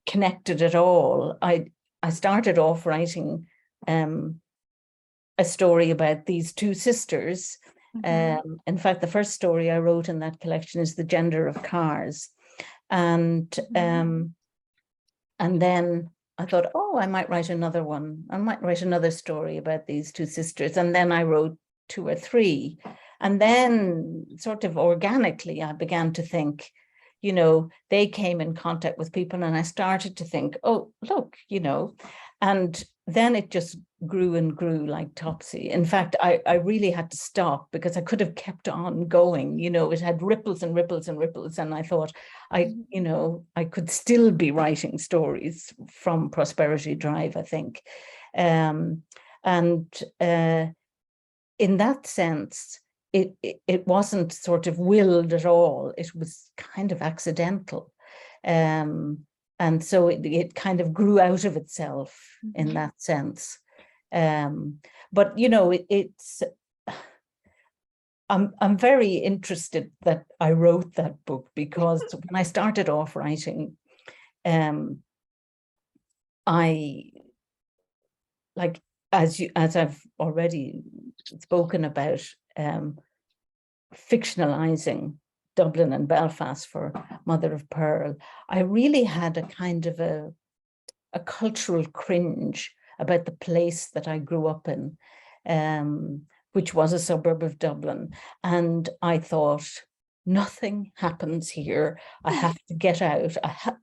connected at all. I started off writing a story about these two sisters. Mm-hmm. In fact, the first story I wrote in that collection is The Gender of Cars. And then I thought, oh, I might write another one. I might write another story about these two sisters. And then I wrote 2 or 3. And then sort of organically, I began to think, you know, they came in contact with people, and I started to think, oh, look, you know, and then it just grew and grew like Topsy. In fact, I really had to stop, because I could have kept on going. You know, it had ripples and ripples and ripples. And I thought, you know, I could still be writing stories from Prosperity Drive, I think. In that sense, it wasn't sort of willed at all. It was kind of accidental. And so it kind of grew out of itself in that sense. But, you know, I'm very interested that I wrote that book, because when I started off writing, I, like, as I've already spoken about, fictionalizing Dublin and Belfast for Mother of Pearl, I really had a kind of a cultural cringe about the place that I grew up in, which was a suburb of Dublin. And I thought, nothing happens here. I have to get out. I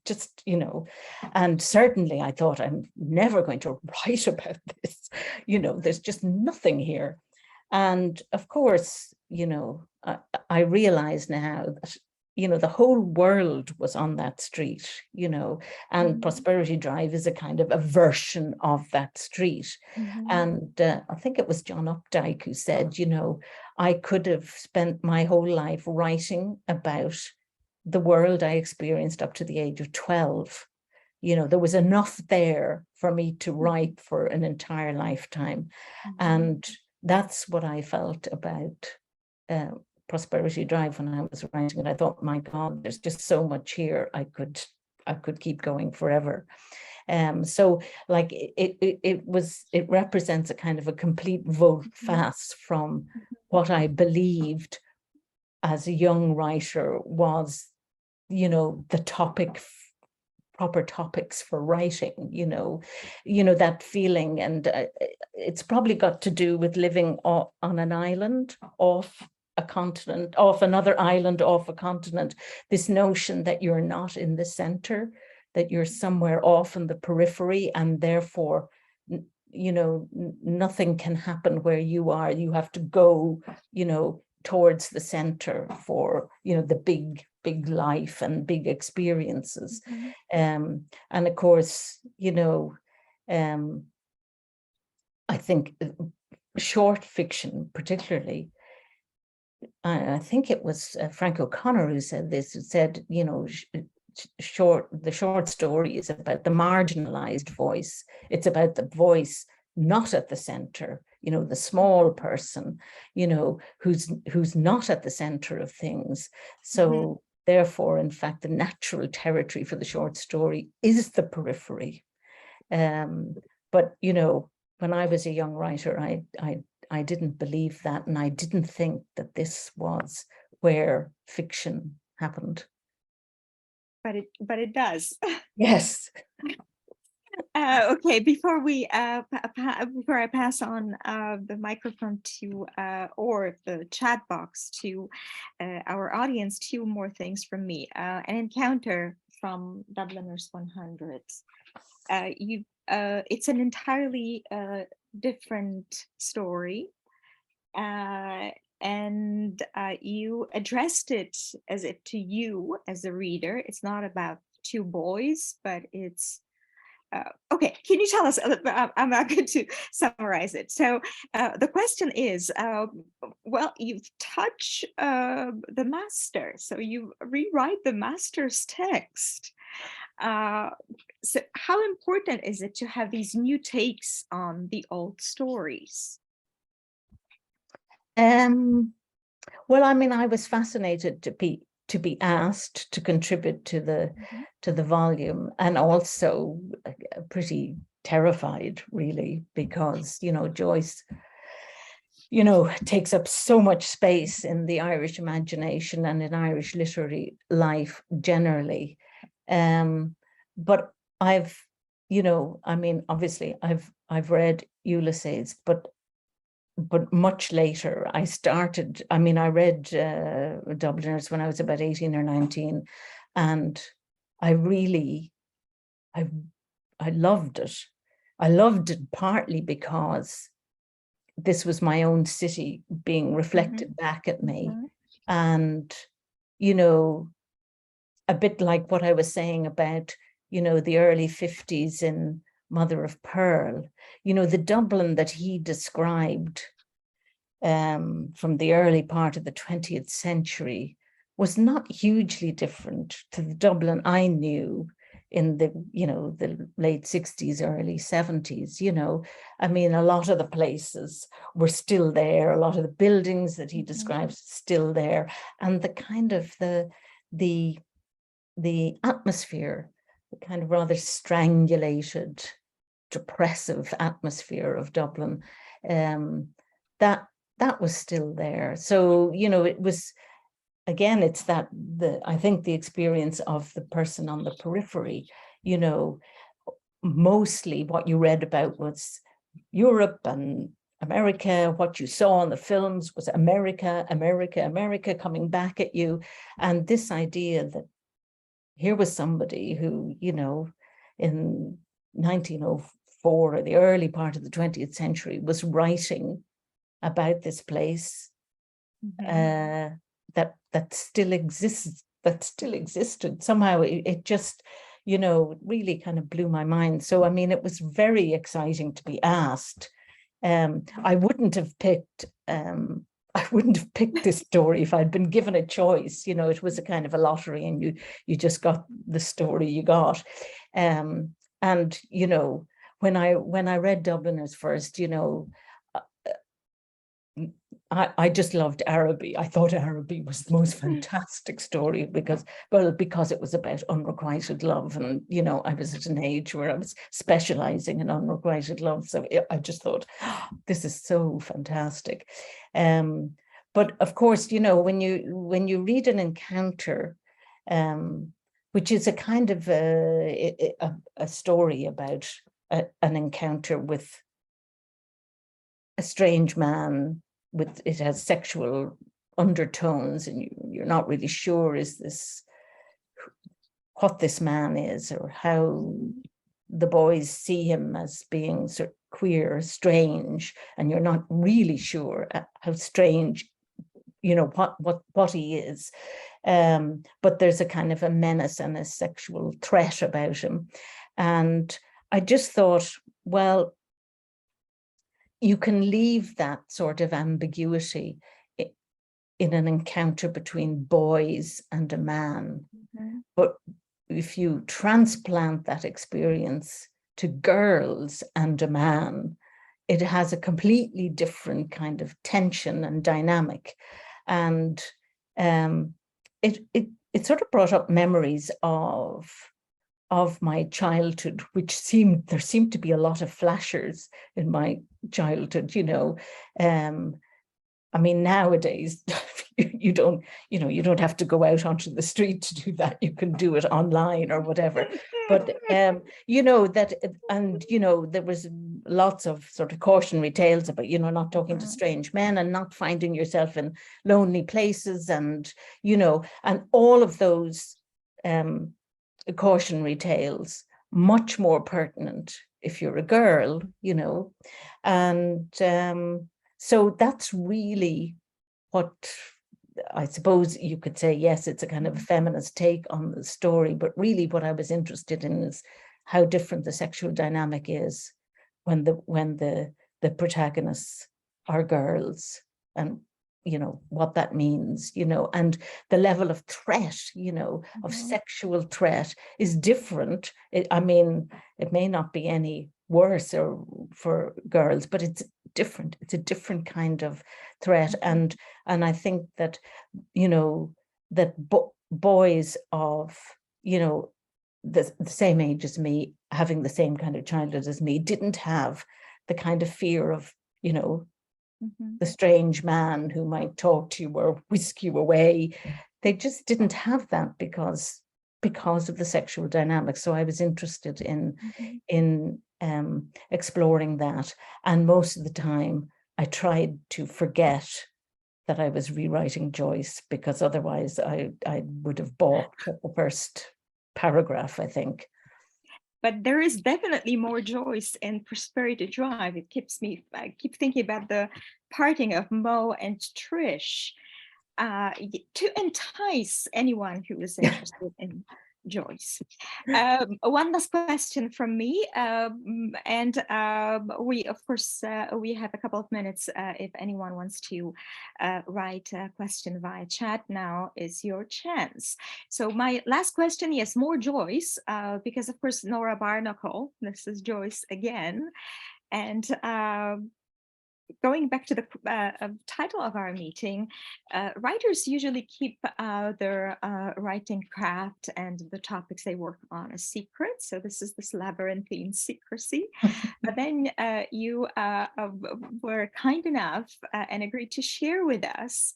just, you know, and certainly I thought, I'm never going to write about this. You know, there's just nothing here. And of course, you know, I realize now that, you know, the whole world was on that street, you know, and Prosperity Drive is a kind of a version of that street. And I think it was John Updike who said, you know, I could have spent my whole life writing about the world I experienced up to the age of 12. You know, there was enough there for me to write for an entire lifetime. And that's what I felt about Prosperity Drive when I was writing it. I thought, my God, there's just so much here. I could keep going forever. So like it represents a kind of a complete volte-face from what I believed as a young writer was, you know, the proper topics for writing, you know, that feeling. And it's probably got to do with living on an island off a continent, off another island, off a continent, this notion that you're not in the center, that you're somewhere off in the periphery, and therefore, you know, nothing can happen where you are. You have to go, you know, towards the center for, you know, the big life and big experiences. And of course, you know, I think short fiction particularly, I think it was Frank O'Connor who said this, who said, you know, the short story is about the marginalized voice. It's about the voice not at the center, you know, the small person, you know, who's not at the center of things. So therefore, in fact, the natural territory for the short story is the periphery. But, you know, when I was a young writer, I didn't believe that, and I didn't think that this was where fiction happened. But it does. Yes. Okay, before I pass on the microphone to or the chat box to our audience, two more things from me. An encounter from Dubliners 100. It's an entirely different story, and you addressed it as if to you as a reader. It's not about two boys, but it's okay. Can you tell us? I'm not going to summarize it. So the question is, well, you touch the master, so you rewrite the master's text. So how important is it to have these new takes on the old stories? Well, I mean, I was fascinated to be asked to contribute to the volume, and also pretty terrified, really, because, you know, Joyce, you know, takes up so much space in the Irish imagination and in Irish literary life generally. But I've, you know, I mean, obviously I've read Ulysses, but much later I read Dubliners when I was about 18 or 19, and I loved it. I loved it partly because this was my own city being reflected back at me. And, you know, a bit like what I was saying about, you know, the early 50s in Mother of Pearl, you know, the Dublin that he described from the early part of the 20th century was not hugely different to the Dublin I knew in the, you know, the late 60s, early 70s, you know. I mean, a lot of the places were still there, a lot of the buildings that he describes still there, and the kind of the atmosphere, the kind of rather strangulated, depressive atmosphere of Dublin, that was still there. So, you know, it was, again, it's that I think the experience of the person on the periphery, you know, mostly what you read about was Europe and America. What you saw in the films was America, America, America coming back at you. And this idea that here was somebody who, you know, in 1904, or the early part of the 20th century, was writing about this place that still exists, that still existed. Somehow it just, you know, really kind of blew my mind. So, I mean, it was very exciting to be asked. I wouldn't have picked this story if I'd been given a choice. You know, it was a kind of a lottery, and you just got the story you got. And, you know, when I read Dubliners first, you know, I just loved Araby. I thought Araby was the most fantastic story because it was about unrequited love. And, you know, I was at an age where I was specializing in unrequited love. So I just thought, oh, this is so fantastic. But of course, you know, when you read an encounter, which is a kind of a story about an encounter with a strange man, it has sexual undertones, and you're not really sure, is this what this man is, or how the boys see him as being sort of queer, strange, and you're not really sure how strange, you know, what he is. But there's a kind of a menace and a sexual threat about him. And I just thought, well, you can leave that sort of ambiguity in an encounter between boys and a man. Mm-hmm. But if you transplant that experience to girls and a man, it has a completely different kind of tension and dynamic. And it sort of brought up memories of my childhood, which there seemed to be a lot of flashers in my childhood, you know. I mean, nowadays, you don't have to go out onto the street to do that. You can do it online or whatever. But, you know, that, and, you know, there was lots of sort of cautionary tales about, you know, not talking to strange men and not finding yourself in lonely places, and, you know, and all of those cautionary tales, much more pertinent if you're a girl, you know. And so that's really what I suppose you could say. Yes, it's a kind of a feminist take on the story, but really what I was interested in is how different the sexual dynamic is when the protagonists are girls, and, you know, what that means, you know, and the level of threat, you know, of sexual threat is different. I mean, it may not be any worse or for girls, but it's different. It's a different kind of threat. And I think that, you know, that boys of, you know, the same age as me, having the same kind of childhood as me, didn't have the kind of fear of, you know, the strange man who might talk to you or whisk you away. They just didn't have that because of the sexual dynamics. So I was interested in exploring that. And most of the time I tried to forget that I was rewriting Joyce, because otherwise I would have balked at the first paragraph, I think. But there is definitely more Joyce in Prosperity Drive. I keep thinking about the parting of Mo and Trish to entice anyone who is interested in Joyce. One last question from me, and we, of course, we have a couple of minutes if anyone wants to write a question via chat. Now is your chance. So my last question, yes, more Joyce, because of course Nora Barnacle, this is Joyce again, and going back to the title of our meeting, writers usually keep their writing craft and the topics they work on a secret. So this is this labyrinthine secrecy. But then you were kind enough and agreed to share with us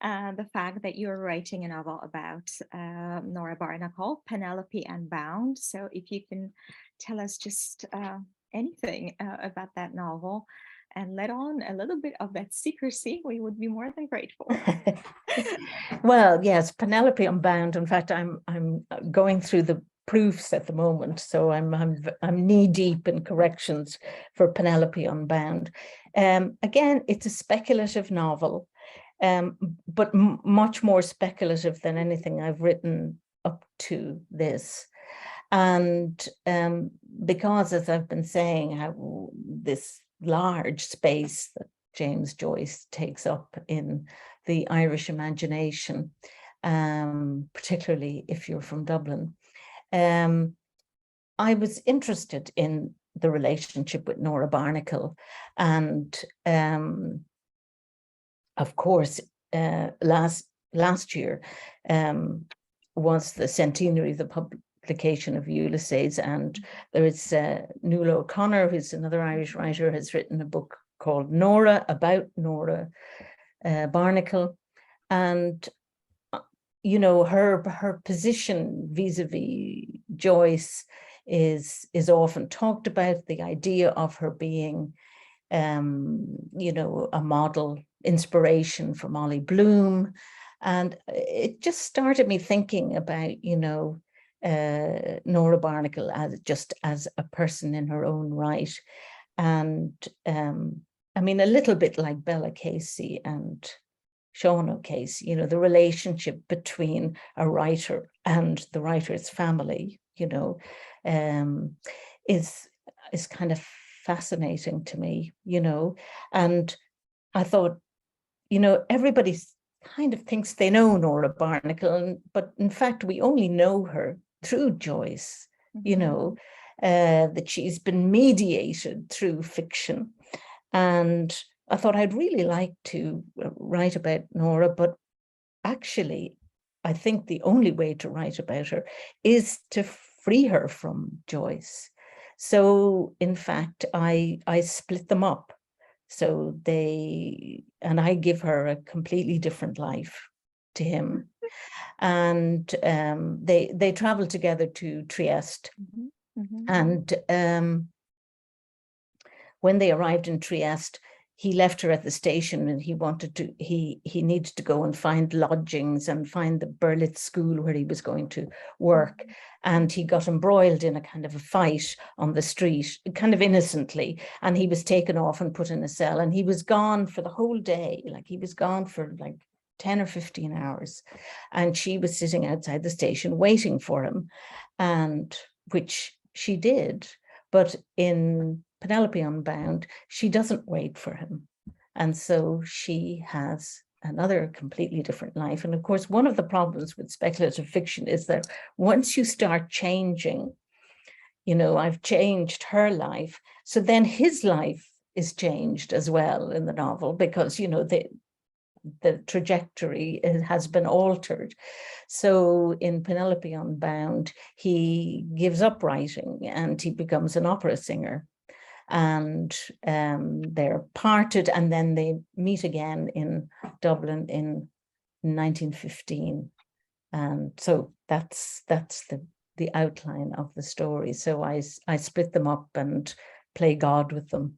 the fact that you're writing a novel about Nora Barnacle, Penelope Unbound. So if you can tell us just anything about that novel and let on a little bit of that secrecy, we would be more than grateful. Well, yes, Penelope Unbound. In fact, I'm going through the proofs at the moment, so I'm knee deep in corrections for Penelope Unbound. Again, it's a speculative novel, but much more speculative than anything I've written up to this. And because, as I've been saying, how this large space that James Joyce takes up in the Irish imagination, particularly if you're from Dublin, I was interested in the relationship with Nora Barnacle. And of course, last year was the centenary of the publication of Ulysses, and there is Nuala O'Connor, who's another Irish writer, has written a book called Nora, about Nora Barnacle. And you know, her position vis-a-vis Joyce is often talked about, the idea of her being you know, a model inspiration from Molly Bloom. And it just started me thinking about, Nora Barnacle as a person in her own right. And I mean, a little bit like Bella Casey and Sean O'Casey, the relationship between a writer and the writer's family, is kind of fascinating to me, and I thought, everybody kind of thinks they know Nora Barnacle, but in fact, we only know her through Joyce, that she's been mediated through fiction. And I thought I'd really like to write about Nora, but actually, I think the only way to write about her is to free her from Joyce. So in fact, I split them up. So I give her a completely different life to him. And they travel together to Trieste. And when they arrived in Trieste, he left her at the station, and he needed to go and find lodgings and find the Berlitz school where he was going to work. And he got embroiled in a kind of a fight on the street, kind of innocently. And he was taken off and put in a cell, and he was gone for the whole day. Like, he was gone for like 10 or 15 hours. And she was sitting outside the station waiting for him, and which she did. But in Penelope Unbound, she doesn't wait for him. And so she has another completely different life. And of course, one of the problems with speculative fiction is that once you start changing, I've changed her life. So then his life is changed as well in the novel, because, the trajectory has been altered. So in Penelope Unbound, he gives up writing and he becomes an opera singer. And they're parted, and then they meet again in Dublin in 1915. And so that's the outline of the story. So I split them up and play God with them,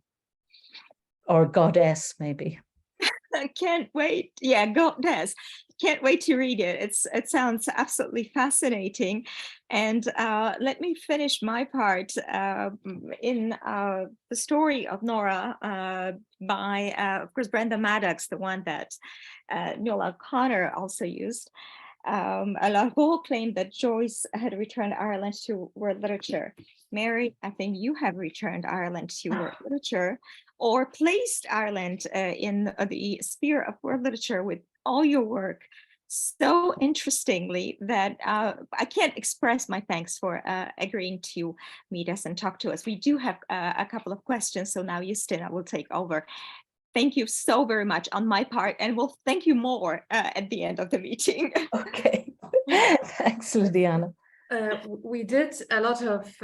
or goddess maybe. I can't wait. Yeah, goddess. Can't wait to read it. It sounds absolutely fascinating. And let me finish my part in the story of Nora by, of course, Brenda Maddox, the one that Noel O'Connor also used. Largo claimed that Joyce had returned Ireland to world literature. Mary, I think you have returned Ireland to world literature, or placed Ireland in the sphere of world literature with all your work so interestingly that I can't express my thanks for agreeing to meet us and talk to us. We do have a couple of questions, so now Justina will take over. Thank you so very much on my part, and we'll thank you more at the end of the meeting. Okay, thanks, Lydiana. We did a lot of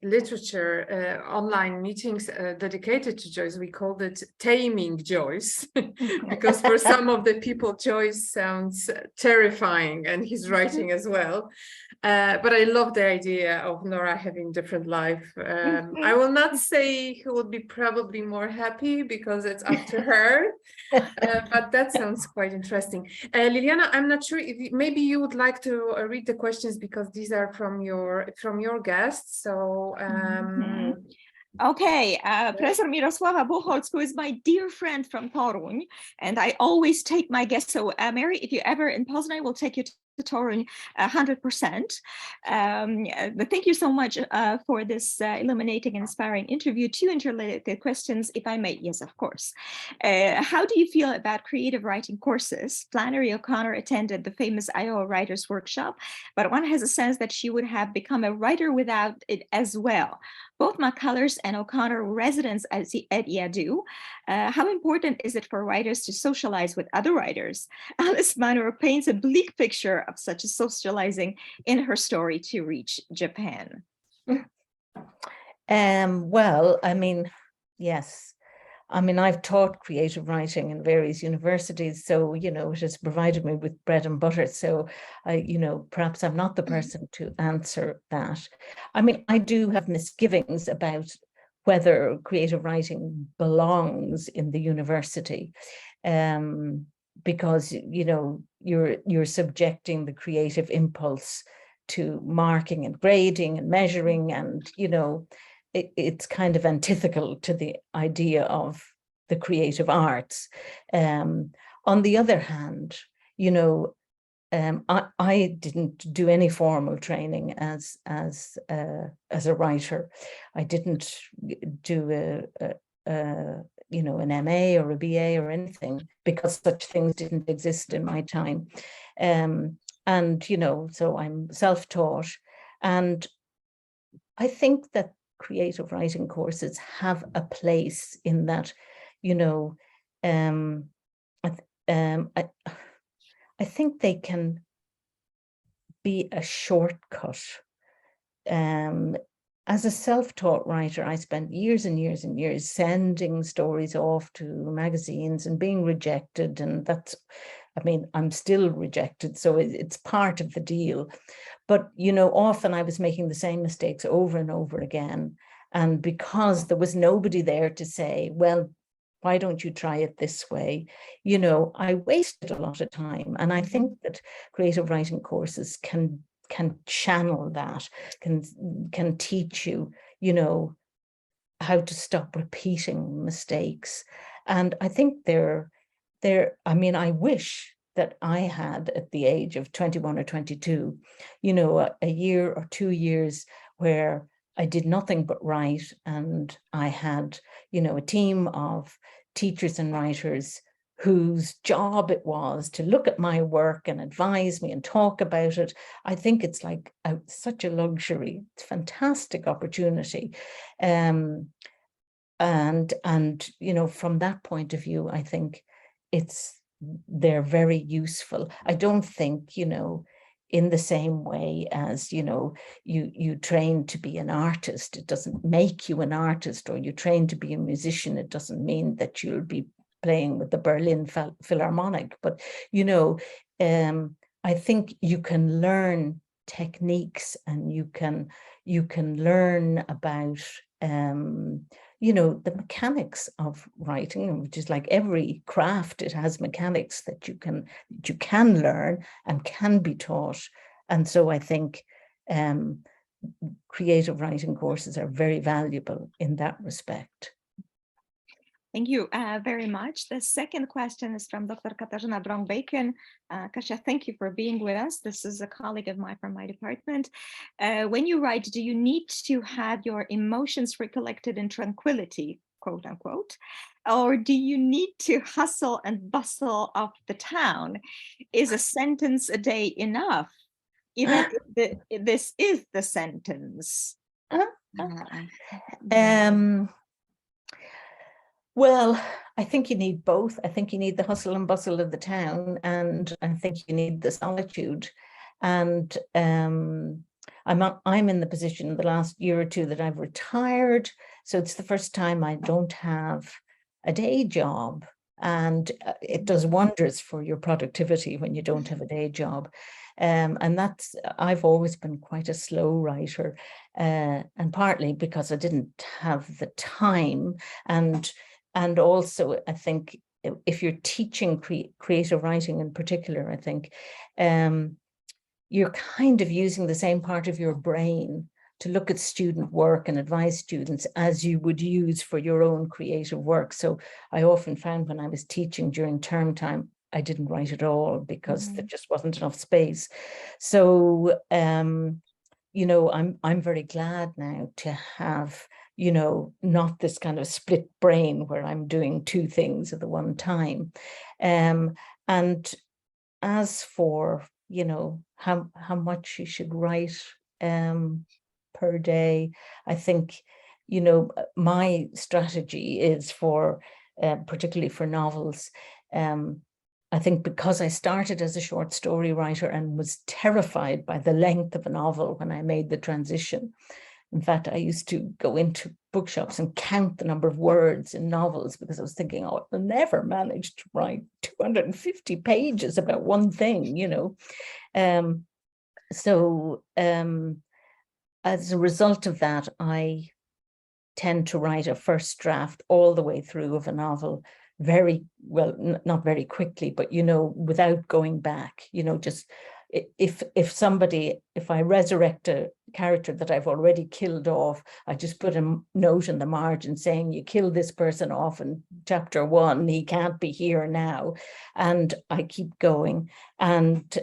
literature online meetings dedicated to Joyce. We called it Taming Joyce, because for some of the people, Joyce sounds terrifying, and his writing as well. But I love the idea of Nora having different life. I will not say who would be probably more happy, because it's up to her, but that sounds quite interesting. Liliana, I'm not sure if maybe you would like to read the questions, because these are from your guests. So Okay, Professor Mirosława Buchholz, who is my dear friend from Toruń, and I always take my guests. So Mary, if you're ever in Poznań, we'll take you to Toruń 100%. Thank you so much for this illuminating and inspiring interview. Two interrelated questions, if I may. Yes, of course. How do you feel about creative writing courses? Flannery O'Connor attended the famous Iowa Writers Workshop, but one has a sense that she would have become a writer without it as well. Both McCullers and O'Connor were residents at YADU. How important is it for writers to socialize with other writers? Alice Munro paints a bleak picture of such a socializing in her story To Reach Japan. Well, I mean, yes. I mean, I've taught creative writing in various universities, so, it has provided me with bread and butter. So, perhaps I'm not the person to answer that. I mean, I do have misgivings about whether creative writing belongs in the university, because, you know, you're subjecting the creative impulse to marking and grading and measuring, and, you know, it's kind of antithetical to the idea of the creative arts. On the other hand, you know, I didn't do any formal training as a writer. I didn't do you know, an MA or a BA or anything, because such things didn't exist in my time. And, you know, so I'm self-taught, and I think that creative writing courses have a place in that, you know, I think they can be a shortcut. As a self-taught writer, I spent years and years and years sending stories off to magazines and being rejected, and that's, I mean, I'm still rejected, so it's part of the deal. But, you know, often I was making the same mistakes over and over again, and because there was nobody there to say, well, why don't you try it this way? You know, I wasted a lot of time. And I think that creative writing courses can channel that, can teach you, you know, how to stop repeating mistakes. And I think I mean, I wish that I had, at the age of 21 or 22, you know, a year or 2 years where I did nothing but write, and I had, you know, a team of teachers and writers whose job it was to look at my work and advise me and talk about it. I think it's like such a luxury. It's a fantastic opportunity. And, you know, from that point of view, I think they're very useful. I don't think, you know, in the same way as, you know, you train to be an artist, it doesn't make you an artist, or you train to be a musician, it doesn't mean that you'll be playing with the Berlin Philharmonic. But, you know, I think you can learn techniques, and you can learn about, you know, the mechanics of writing, which is like every craft, it has mechanics that you can learn and can be taught. And so I think creative writing courses are very valuable in that respect. Thank you very much. The second question is from Dr. Katarzyna Brong-Bacon. Kasia, thank you for being with us. This is a colleague of mine from my department. When you write, do you need to have your emotions recollected in tranquility, quote unquote, or do you need to hustle and bustle of the town? Is a sentence a day enough, even if this is the sentence? Well, I think you need both. I think you need the hustle and bustle of the town, and I think you need the solitude. And I'm in the position the last year or two that I've retired, so it's the first time I don't have a day job, and it does wonders for your productivity when you don't have a day job. And I've always been quite a slow writer, and partly because I didn't have the time, and also I think if you're teaching creative writing in particular, I think you're kind of using the same part of your brain to look at student work and advise students as you would use for your own creative work. So I often found when I was teaching during term time, I didn't write at all because there just wasn't enough space. So, you know, I'm very glad now to have, you know, not this kind of split brain where I'm doing two things at the one time. And as for, you know, how much you should write per day, I think, you know, my strategy is for, particularly for novels, I think because I started as a short story writer and was terrified by the length of a novel when I made the transition. In fact, I used to go into bookshops and count the number of words in novels because I was thinking, oh, I'll never manage to write 250 pages about one thing, you know. So as a result of that, I tend to write a first draft all the way through of a novel very well, not very quickly, but, you know, without going back, you know, just if I resurrect a character that I've already killed off, I just put a note in the margin saying, you killed this person off in chapter 1, he can't be here now. And I keep going. And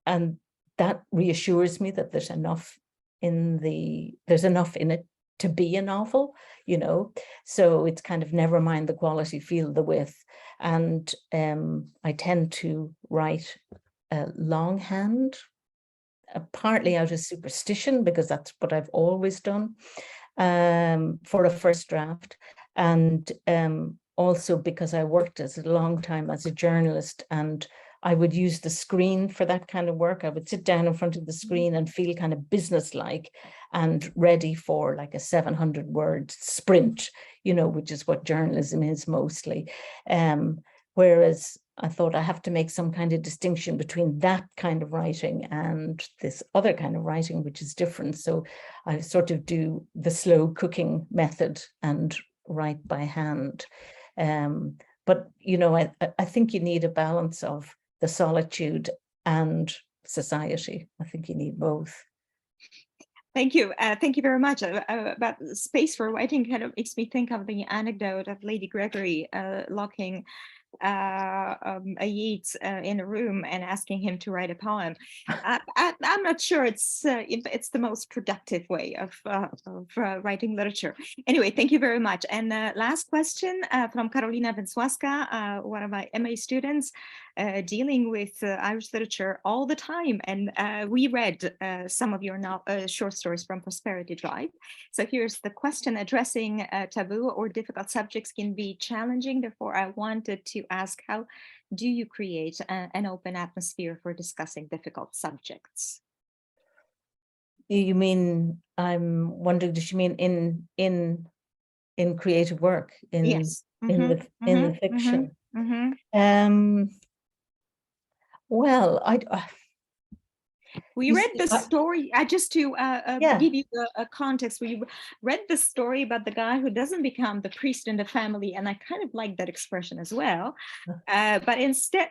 that reassures me that there's enough in it to be a novel, you know. So it's kind of never mind the quality, feel the width. And I tend to write longhand, partly out of superstition, because that's what I've always done, for a first draft, and also because I worked as a long time as a journalist, and I would use the screen for that kind of work. I would sit down in front of the screen and feel kind of businesslike and ready for like a 700-word sprint, you know, which is what journalism is mostly. Whereas I thought I have to make some kind of distinction between that kind of writing and this other kind of writing, which is different. So I sort of do the slow cooking method and write by hand. But, you know, I think you need a balance of the solitude and society. I think you need both. Thank you. Thank you very much. About space for writing kind of makes me think of the anecdote of Lady Gregory locking a Yeats in a room and asking him to write a poem. I'm not sure it's the most productive way of writing literature. Anyway, thank you very much. And last question from Karolina Węsławska, one of my MA students, dealing with Irish literature all the time. And we read some of your short stories from Prosperity Drive. So here's the question: addressing taboo or difficult subjects can be challenging. Therefore, I wanted to ask, how do you create an open atmosphere for discussing difficult subjects? You mean, I'm wondering, does she mean in creative work, Yes. in the fiction? Well, we read the story, just to give you a context, we read the story about the guy who doesn't become the priest in the family, and I kind of like that expression as well, but instead,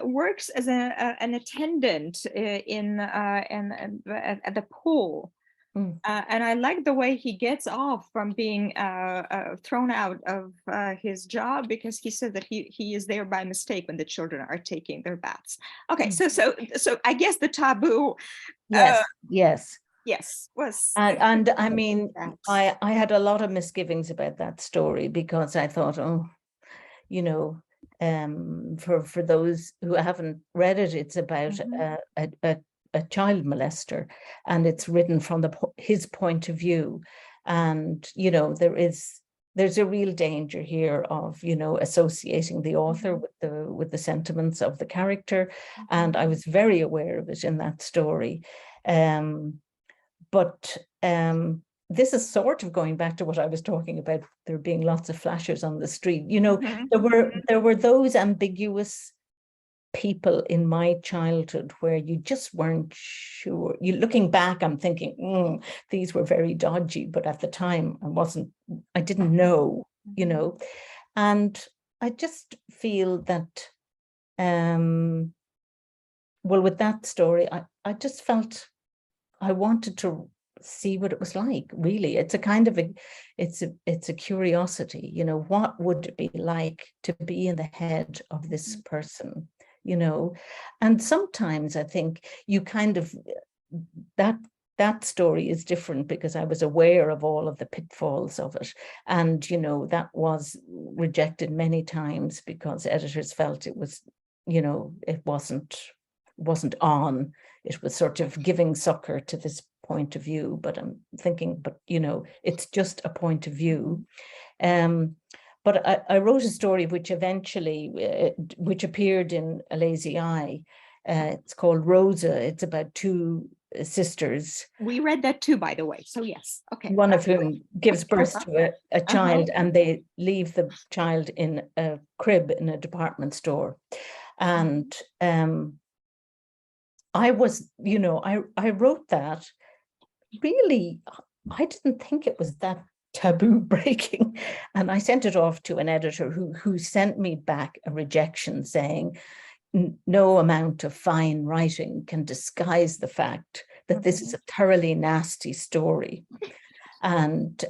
works as an attendant at the pool. And I like the way he gets off from being thrown out of his job, because he said that he is there by mistake when the children are taking their baths. Okay, so I guess the taboo. Yes. Was. And I mean, I had a lot of misgivings about that story, because I thought, oh, you know, for those who haven't read it, it's about a child molester, and it's written from his point of view. And, you know, there's a real danger here of, you know, associating the author with the sentiments of the character. And I was very aware of it in that story. But this is sort of going back to what I was talking about, there being lots of flashers on the street. You know, there were those ambiguous people in my childhood where you just weren't sure. Looking back, I'm thinking, these were very dodgy, but at the time I didn't know, you know. And I just feel that, well, with that story, I just felt I wanted to see what it was like. Really, it's a kind of it's a curiosity, you know. What would it be like to be in the head of this person? You know, and sometimes I think you kind of, that story is different because I was aware of all of the pitfalls of it. And, you know, that was rejected many times because editors felt it was, you know, it wasn't on. It was sort of giving succor to this point of view. But I'm thinking, but, you know, it's just a point of view. But I wrote a story which eventually, which appeared in A Lazy Eye. It's called Rosa. It's about two sisters. We read that too, by the way. So yes, okay. One of whom gives birth to a child, and they leave the child in a crib in a department store. And I was, you know, I wrote that really I didn't think it was that taboo breaking. And I sent it off to an editor who sent me back a rejection saying, no amount of fine writing can disguise the fact that this is a thoroughly nasty story. And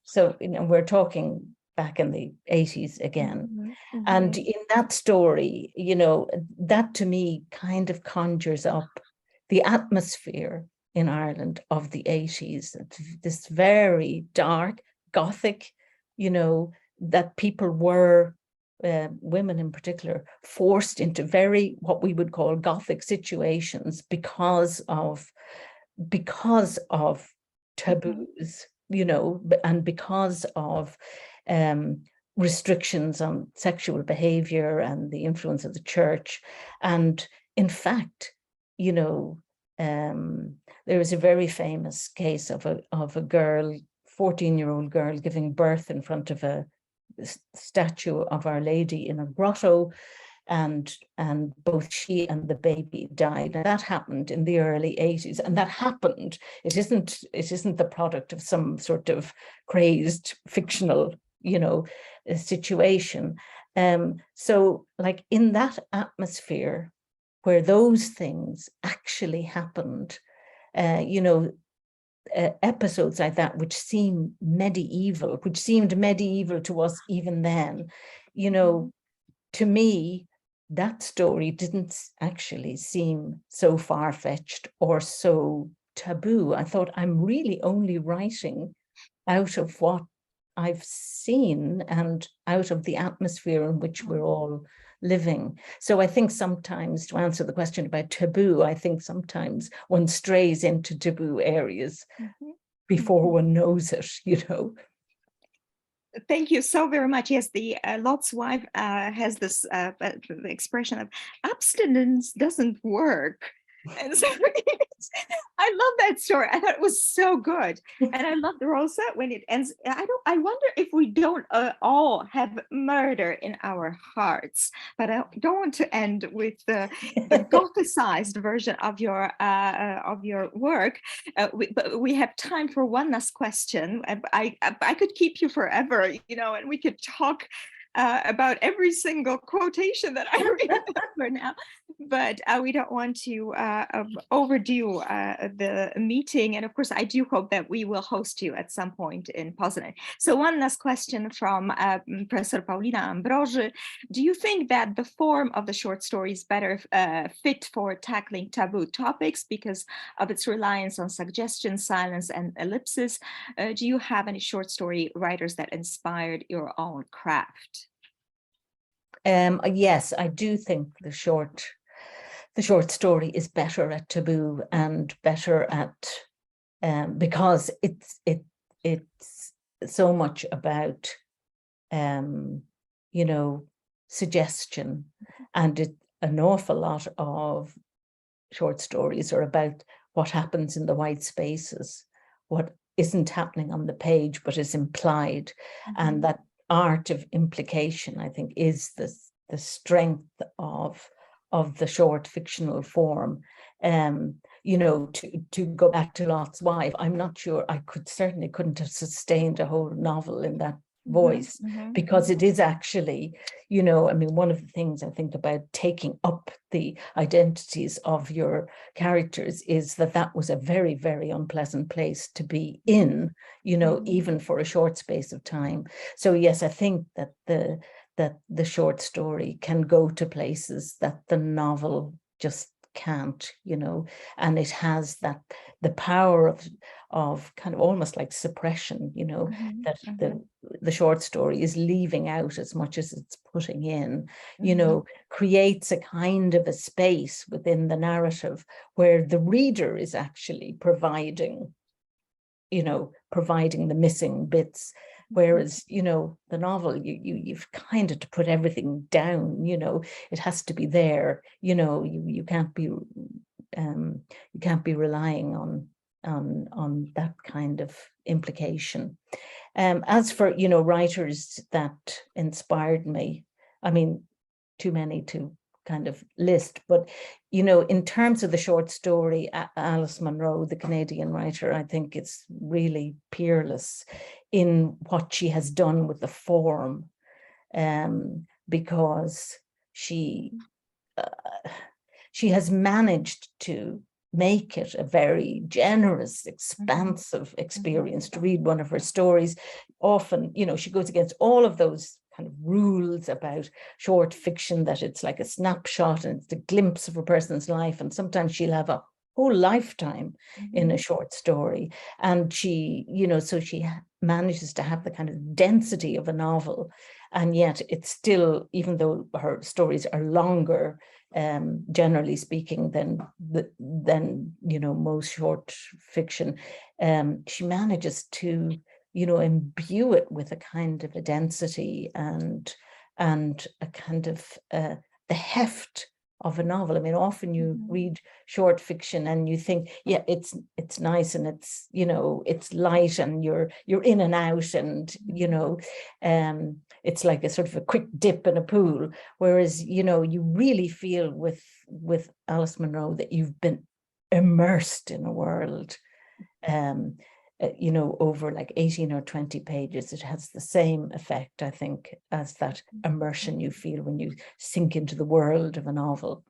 so, you know, we're talking back in the 80s again. And in that story, you know, that to me kind of conjures up the atmosphere in Ireland of the 80s, this very dark, Gothic, you know, that people were, women in particular, forced into very, what we would call Gothic situations because of taboos, you know, and because of restrictions on sexual behavior and the influence of the church. And in fact, you know, there was a very famous case of a girl, 14-year-old girl, giving birth in front of a statue of Our Lady in a grotto, and both she and the baby died. And that happened in the early 80s, and that happened. It isn't the product of some sort of crazed fictional, you know, situation. So like in that atmosphere where those things actually happened, you know, episodes like that, which seemed medieval to us even then, you know, to me, that story didn't actually seem so far-fetched or so taboo. I thought, I'm really only writing out of what I've seen and out of the atmosphere in which we're all living. So I think sometimes, to answer the question about taboo, I think sometimes one strays into taboo areas before one knows it, you know. Thank you so very much. Yes, the Lot's wife has this the expression of abstinence doesn't work. And so I love that story. I thought it was so good. And I love the Rosa when it ends. I wonder if we don't all have murder in our hearts, but I don't want to end with the Gothicized version of your work. But we have time for one last question. I could keep you forever, you know, and we could talk about every single quotation that I remember now, but we don't want to overdo the meeting. And of course, I do hope that we will host you at some point in Poznań. So one last question from Professor Paulina Ambroży. Do you think that the form of the short story is better fit for tackling taboo topics because of its reliance on suggestion, silence, and ellipsis? Do you have any short story writers that inspired your own craft? Yes, I do think the short story is better at taboo and better at because it's so much about you know, suggestion, and an awful lot of short stories are about what happens in the white spaces, what isn't happening on the page but is implied, and that art of implication, I think, is the strength of the short fictional form. You know, to go back to Lot's wife, I'm not sure I certainly couldn't have sustained a whole novel in that voice, because it is actually, you know, I mean, one of the things I think about taking up the identities of your characters is that was a very, very unpleasant place to be in, you know, even for a short space of time. So yes, I think that the short story can go to places that the novel just can't, you know, and it has the power of kind of almost like suppression, you know, that the short story is leaving out as much as it's putting in, you know, creates a kind of a space within the narrative where the reader is actually providing, you know, providing the missing bits. Whereas, you know, the novel, you've kind of to put everything down, you know, it has to be there, you know, you can't be relying on that kind of implication. As for, you know, writers that inspired me, I mean, too many to kind of list. But, you know, in terms of the short story, Alice Munro, the Canadian writer, I think is really peerless in what she has done with the form, because she has managed to make it a very generous, expansive experience to read one of her stories. Often, you know, she goes against all of those kind of rules about short fiction, that it's like a snapshot and it's a glimpse of a person's life. And sometimes she'll have a whole lifetime in a short story. And she, you know, so she manages to have the kind of density of a novel. And yet it's still, even though her stories are longer, generally speaking, than you know, most short fiction, she manages to, you know, imbue it with a kind of a density and a kind of the heft of a novel. I mean, often you read short fiction and you think, yeah, it's nice and it's, you know, it's light and you're in and out, and, you know, it's like a sort of a quick dip in a pool. Whereas, you know, you really feel with Alice Munro that you've been immersed in a world, you know, over like 18 or 20 pages. It has the same effect, I think, as that immersion you feel when you sink into the world of a novel.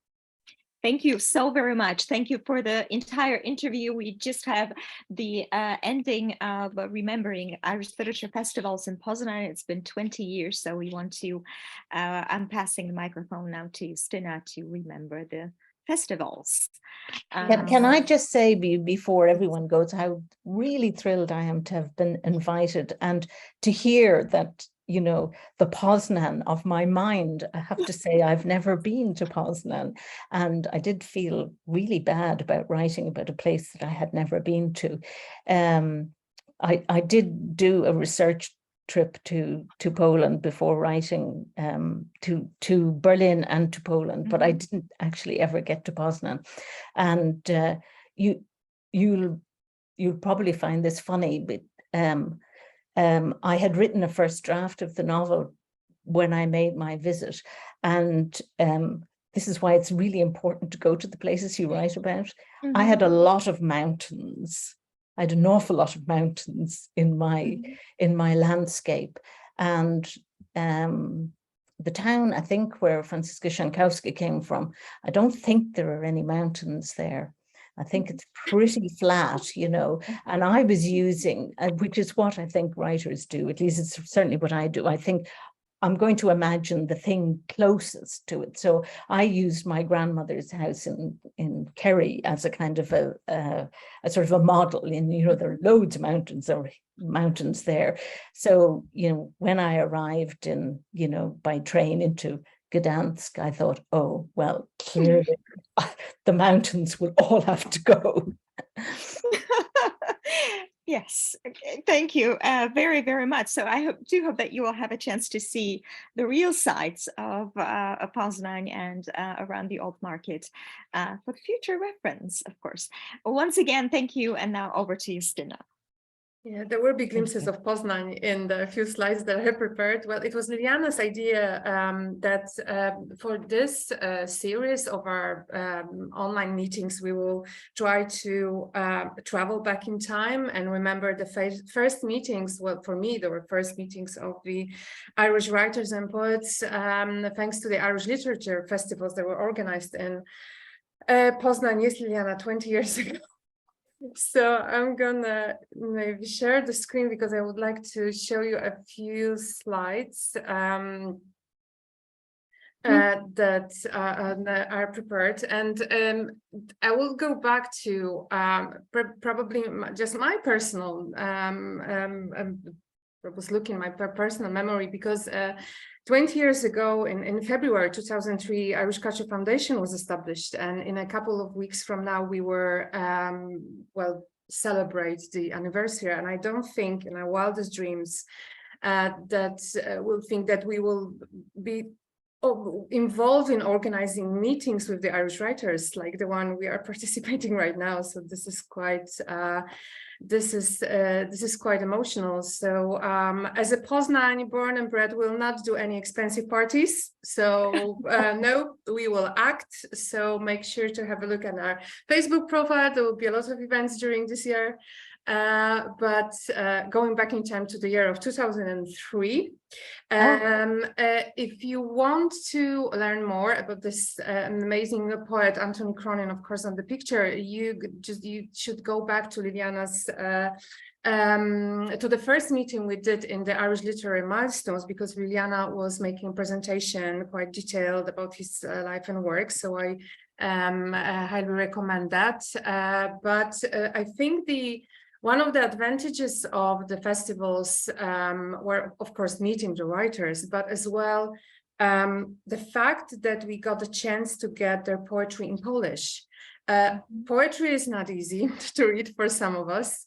Thank you so very much. Thank you for the entire interview. We just have the ending of remembering Irish literature festivals in Poznaniu. It's been 20 years, so we want to, I'm passing the microphone now to Stina to remember the festivals. Can I just say before everyone goes, how really thrilled I am to have been invited and to hear that, you know, the Poznan of my mind. I have to say, I've never been to Poznan, and I did feel really bad about writing about a place that I had never been to. I did do a research trip to Poland before writing, to Berlin and to Poland, but I didn't actually ever get to Poznan. And you'll probably find this funny, but I had written a first draft of the novel when I made my visit, and this is why it's really important to go to the places you write about. I had a lot of mountains. I had an awful lot of mountains in my landscape, and the town, I think, where Franziska Szankowski came from, I don't think there are any mountains there. I think it's pretty flat, you know, and I was using, which is what I think writers do, at least it's certainly what I do. I think I'm going to imagine the thing closest to it. So I used my grandmother's house in Kerry as a kind of a sort of a model. And, you know, there are loads of mountains there. So, you know, when I arrived in, you know, by train into Gdansk, I thought, oh, well, clearly the mountains will all have to go. Yes, thank you very, very much. So I do hope that you will have a chance to see the real sides of Poznań and around the Old Market for future reference, of course. Once again, thank you. And now over to you, Stina. Yeah, there will be glimpses of Poznań in the few slides that I prepared. Well, it was Liliana's idea that for this series of our online meetings, we will try to travel back in time and remember the first meetings. Well, for me, there were first meetings of the Irish writers and poets, thanks to the Irish literature festivals that were organized in Poznań, yes, Liliana, 20 years ago. So I'm gonna maybe share the screen because I would like to show you a few slides that are prepared, and I will go back to probably just my personal I was looking my personal memory, because 20 years ago in February 2003, Irish Culture Foundation was established, and in a couple of weeks from now we were celebrate the anniversary. And I don't think in our wildest dreams that we'll think that we will be involved in organizing meetings with the Irish writers, like the one we are participating right now. So this is quite quite emotional. So as a Poznanian born and bred, we'll not do any expensive parties. So no, we will act. So make sure to have a look at our Facebook profile. There will be a lot of events during this year. But going back in time to the year of 2003, if you want to learn more about this amazing poet Anthony Cronin, of course, on the picture, you should go back to Liliana's to the first meeting we did in the Irish Literary Milestones, because Liliana was making a presentation quite detailed about his life and work. So I highly recommend that. But I think one of the advantages of the festivals were, of course, meeting the writers, but as well the fact that we got a chance to get their poetry in Polish. Poetry is not easy to read for some of us.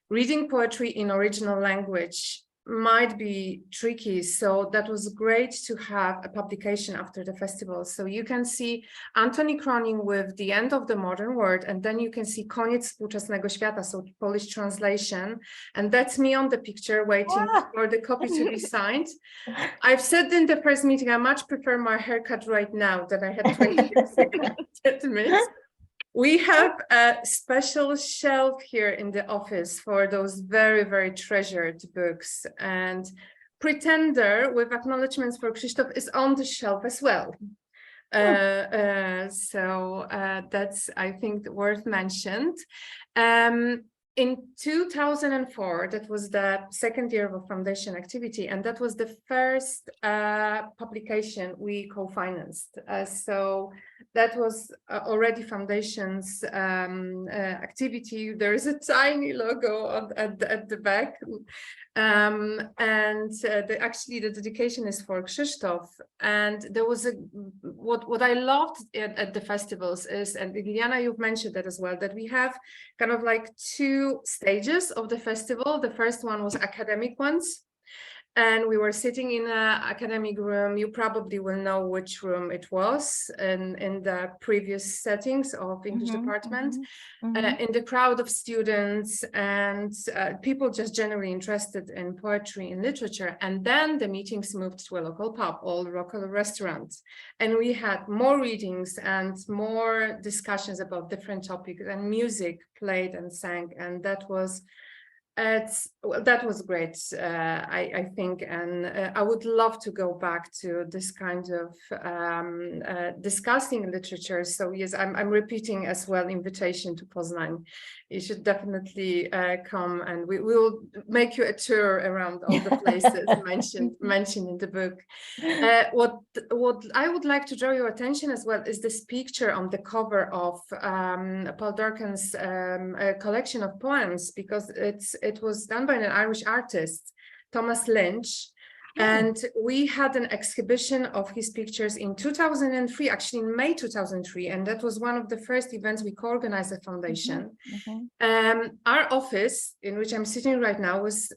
Reading poetry in original language might be tricky, so that was great to have a publication after the festival. So you can see Anthony Cronin with The End of the Modern World, and then you can see Koniec współczesnego świata, so Polish translation, and that's me on the picture waiting for the copy to be signed. I've said in the first meeting, I much prefer my haircut right now than I had 20 years ago. We have a special shelf here in the office for those very, very treasured books, and Pretender with acknowledgements for Krzysztof is on the shelf as well. So that's, I think, worth mentioned. In 2004, that was the second year of a foundation activity, and that was the first publication we co-financed. So that was already foundation's activity. There is a tiny logo at the back. Actually the dedication is for Krzysztof. And there was what I loved at the festivals is, and Liliana, you've mentioned that as well, that we have kind of like two stages of the festival. The first one was academic ones, and we were sitting in an academic room. You probably will know which room it was in the previous settings of English department, in the crowd of students and people just generally interested in poetry and literature. And then the meetings moved to a local pub or local restaurant, and we had more readings and more discussions about different topics, and music played and sang, and that was great, I think, and I would love to go back to this kind of discussing literature. So yes, I'm repeating as well invitation to Poznań. You should definitely come, and we will make you a tour around all the places mentioned in the book. What I would like to draw your attention as well is this picture on the cover of Paul Durcan's collection of poems, because it was done by an Irish artist, Thomas Lynch. And we had an exhibition of his pictures in 2003, actually in May 2003, and that was one of the first events we co-organized at Foundation. Our office, in which I'm sitting right now, was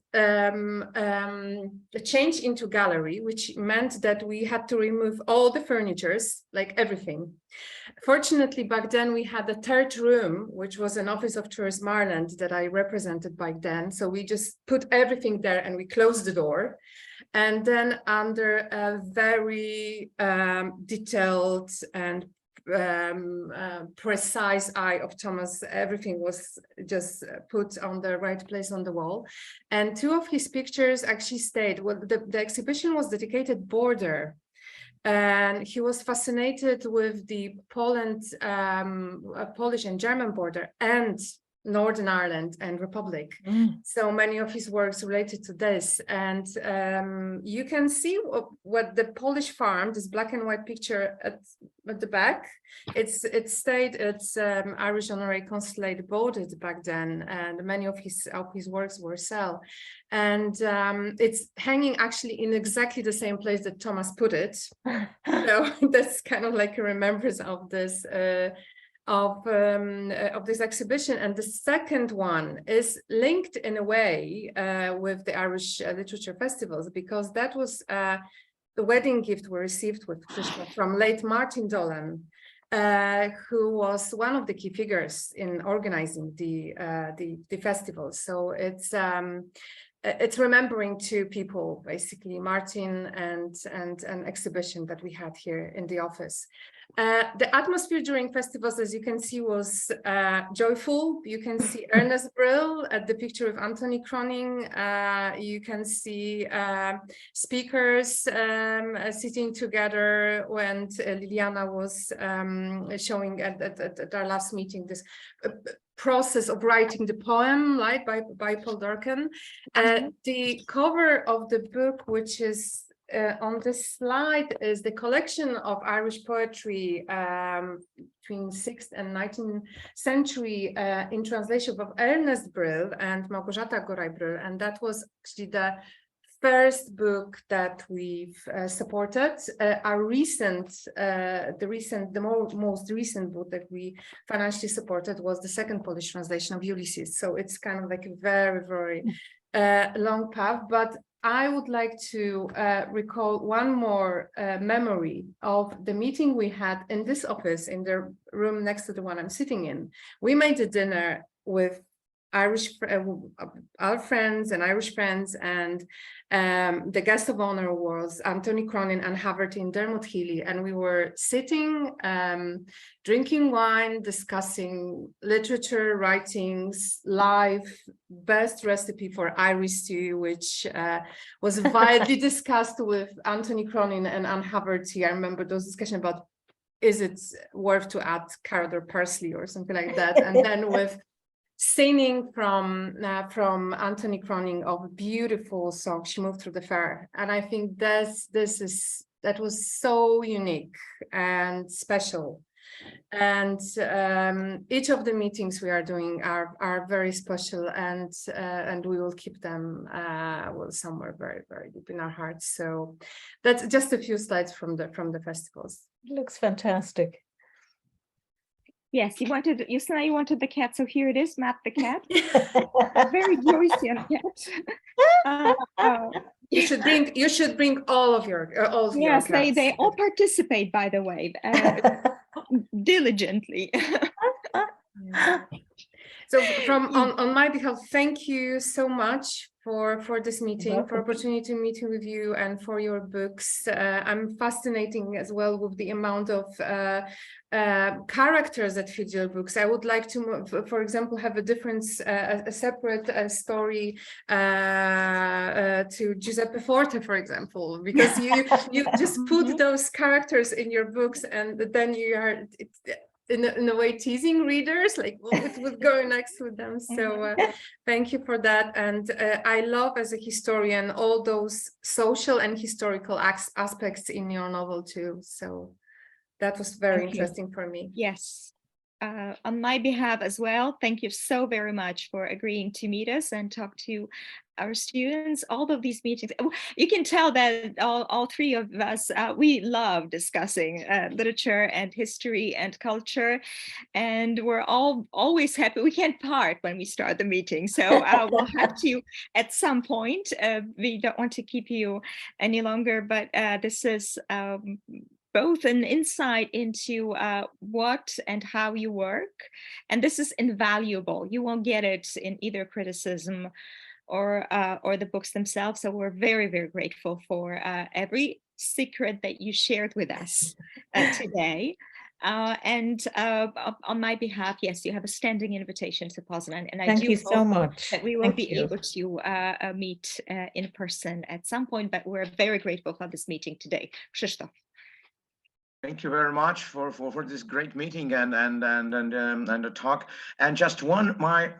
changed into gallery, which meant that we had to remove all the furnitures, like everything. Fortunately, back then we had a third room, which was an office of Tourism Ireland that I represented back then. So we just put everything there and we closed the door. And then under a very detailed and precise eye of Thomas, everything was just put on the right place on the wall. And two of his pictures actually stayed. Well, the exhibition was dedicated border. And he was fascinated with the Polish and German border and Northern Ireland and Republic. So many of his works related to this. And you can see what the Polish farm, this black and white picture at the back, it stayed at Irish Honorary Consulate bought it back then, and many of his works were sold. And it's hanging actually in exactly the same place that Thomas put it. So that's kind of like a remembrance of this of this exhibition. And the second one is linked in a way with the Irish literature festivals, because that was the wedding gift we received with Krishna from late Martin Dolan, who was one of the key figures in organizing the festival. So it's remembering two people, basically, Martin and an exhibition that we had here in the office. The atmosphere during festivals, as you can see, was joyful. You can see Ernest Brill at the picture of Anthony Cronin. You can see speakers sitting together when Liliana was showing at our last meeting this process of writing the poem, right, by Paul Durcan. The cover of the book, which is on this slide, is the collection of Irish poetry between 6th and 19th century in translation of Ernest Brill and Małgorzata Goraj-Brill, and that was actually the first book that we've supported. Our most recent book that we financially supported was the second Polish translation of Ulysses. So it's kind of like a very, very long path, but I would like to recall one more memory of the meeting we had in this office, in the room next to the one I'm sitting in. We made a dinner with our friends and Irish friends, and the guest of honor was Anthony Cronin and Haverty and Dermot Healy, and we were sitting, drinking wine, discussing literature, writings, live, best recipe for Irish stew, which was widely discussed with Anthony Cronin and Anne Haverty. I remember those discussions about, is it worth to add carrot or parsley or something like that, and then with singing from Anthony Cronin of a beautiful song, She Moved Through the Fair. And I think that was so unique and special. And each of the meetings we are doing are very special, and we will keep them somewhere very, very deep in our hearts. So that's just a few slides from the festivals. It looks fantastic. Yes, you wanted the cat, so here it is, Matt the cat. Very Joycean cat. You should bring all of your yes, your cats. they all participate, by the way, diligently. So on my behalf, thank you so much for this meeting, for opportunity meeting with you, and for your books. I'm fascinating as well with the amount of characters that feed your books. I would like to, for example, have a separate story to Giuseppe Forte, for example, because you just put those characters in your books, and then you are in a way teasing readers, like what was going next with them. So thank you for that. And I love, as a historian, all those social and historical aspects in your novel too. So that was very interesting for me. Yes. On my behalf as well, thank you so very much for agreeing to meet us and talk to our students. All of these meetings, you can tell that all three of us, we love discussing literature and history and culture, and we're always happy. We can't part when we start the meeting, so we'll have to at some point. We don't want to keep you any longer, but this is both an insight into what and how you work. And this is invaluable. You won't get it in either criticism or the books themselves. So we're very, very grateful for every secret that you shared with us today. And on my behalf, yes, you have a standing invitation to Poznań. And I do so much that we will be able to meet in person at some point, but we're very grateful for this meeting today. Krzysztof. Thank you very much for this great meeting and the talk. And just one my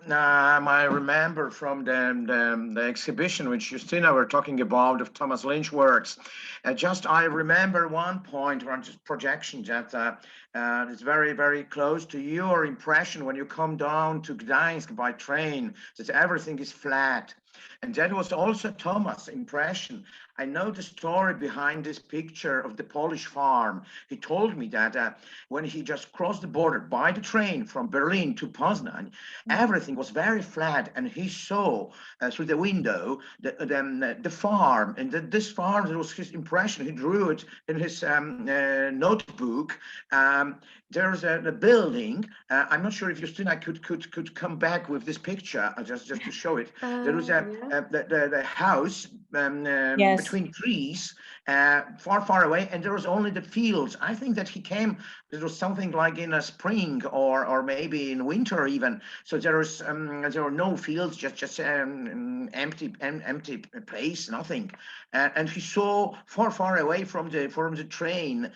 remember from the exhibition which Justina were talking about of Thomas Lynch works. I remember one point around just projection that It's very, very close to your impression when you come down to Gdańsk by train, that everything is flat. And that was also Thomas' impression. I know the story behind this picture of the Polish farm. He told me that when he just crossed the border by the train from Berlin to Poznań, everything was very flat, and he saw through the window the farm, and this farm, that was his impression. He drew it in his notebook. There's a building. I'm not sure if Justina could come back with this picture just to show it. There was the house Yes. between trees, far away, and there was only the fields. I think that he came. It was something like in a spring or maybe in winter even. So there were no fields, just empty place, nothing. And he saw far away from the train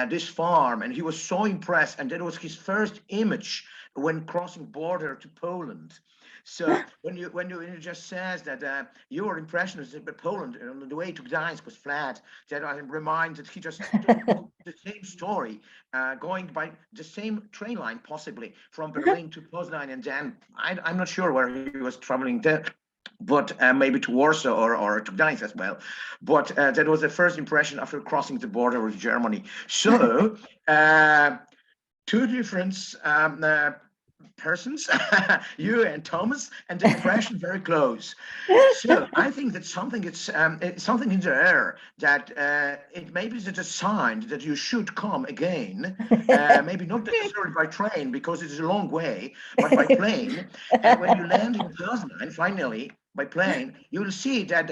this farm, and he was so impressed. And that was his first image when crossing border to Poland. So when you just says that your impression is that Poland on the way to Gdańsk was flat, that I remind that he just told the same story, going by the same train line, possibly from Berlin to Poznań, and then I'm not sure where he was traveling there, but maybe to Warsaw or to Gdańsk as well. But that was the first impression after crossing the border with Germany. So two different persons, you and Thomas, and the impression very close. So I think that something something in the air that it maybe is a sign that you should come again, maybe not necessarily by train because it's a long way, but by plane. And when you land in Poznań, finally by plane, you will see that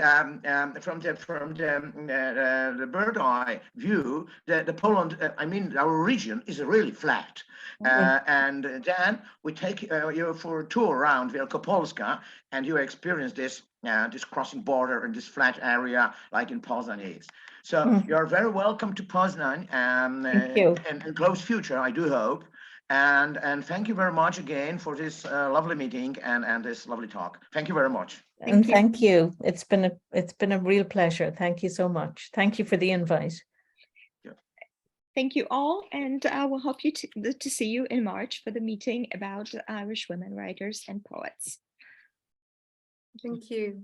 from the bird eye view, the Poland, I mean our region, is really flat. And then we take you for a tour around Wielkopolska, and you experience this crossing border in this flat area like in Poznań is. So you're very welcome to Poznań in close future, I do hope. And thank you very much again for this lovely meeting and this lovely talk. Thank you very much. Thank you. It's been a real pleasure. Thank you so much. Thank you for the invite. Thank you all, and we'll hope to see you in March for the meeting about Irish women writers and poets. Thank you.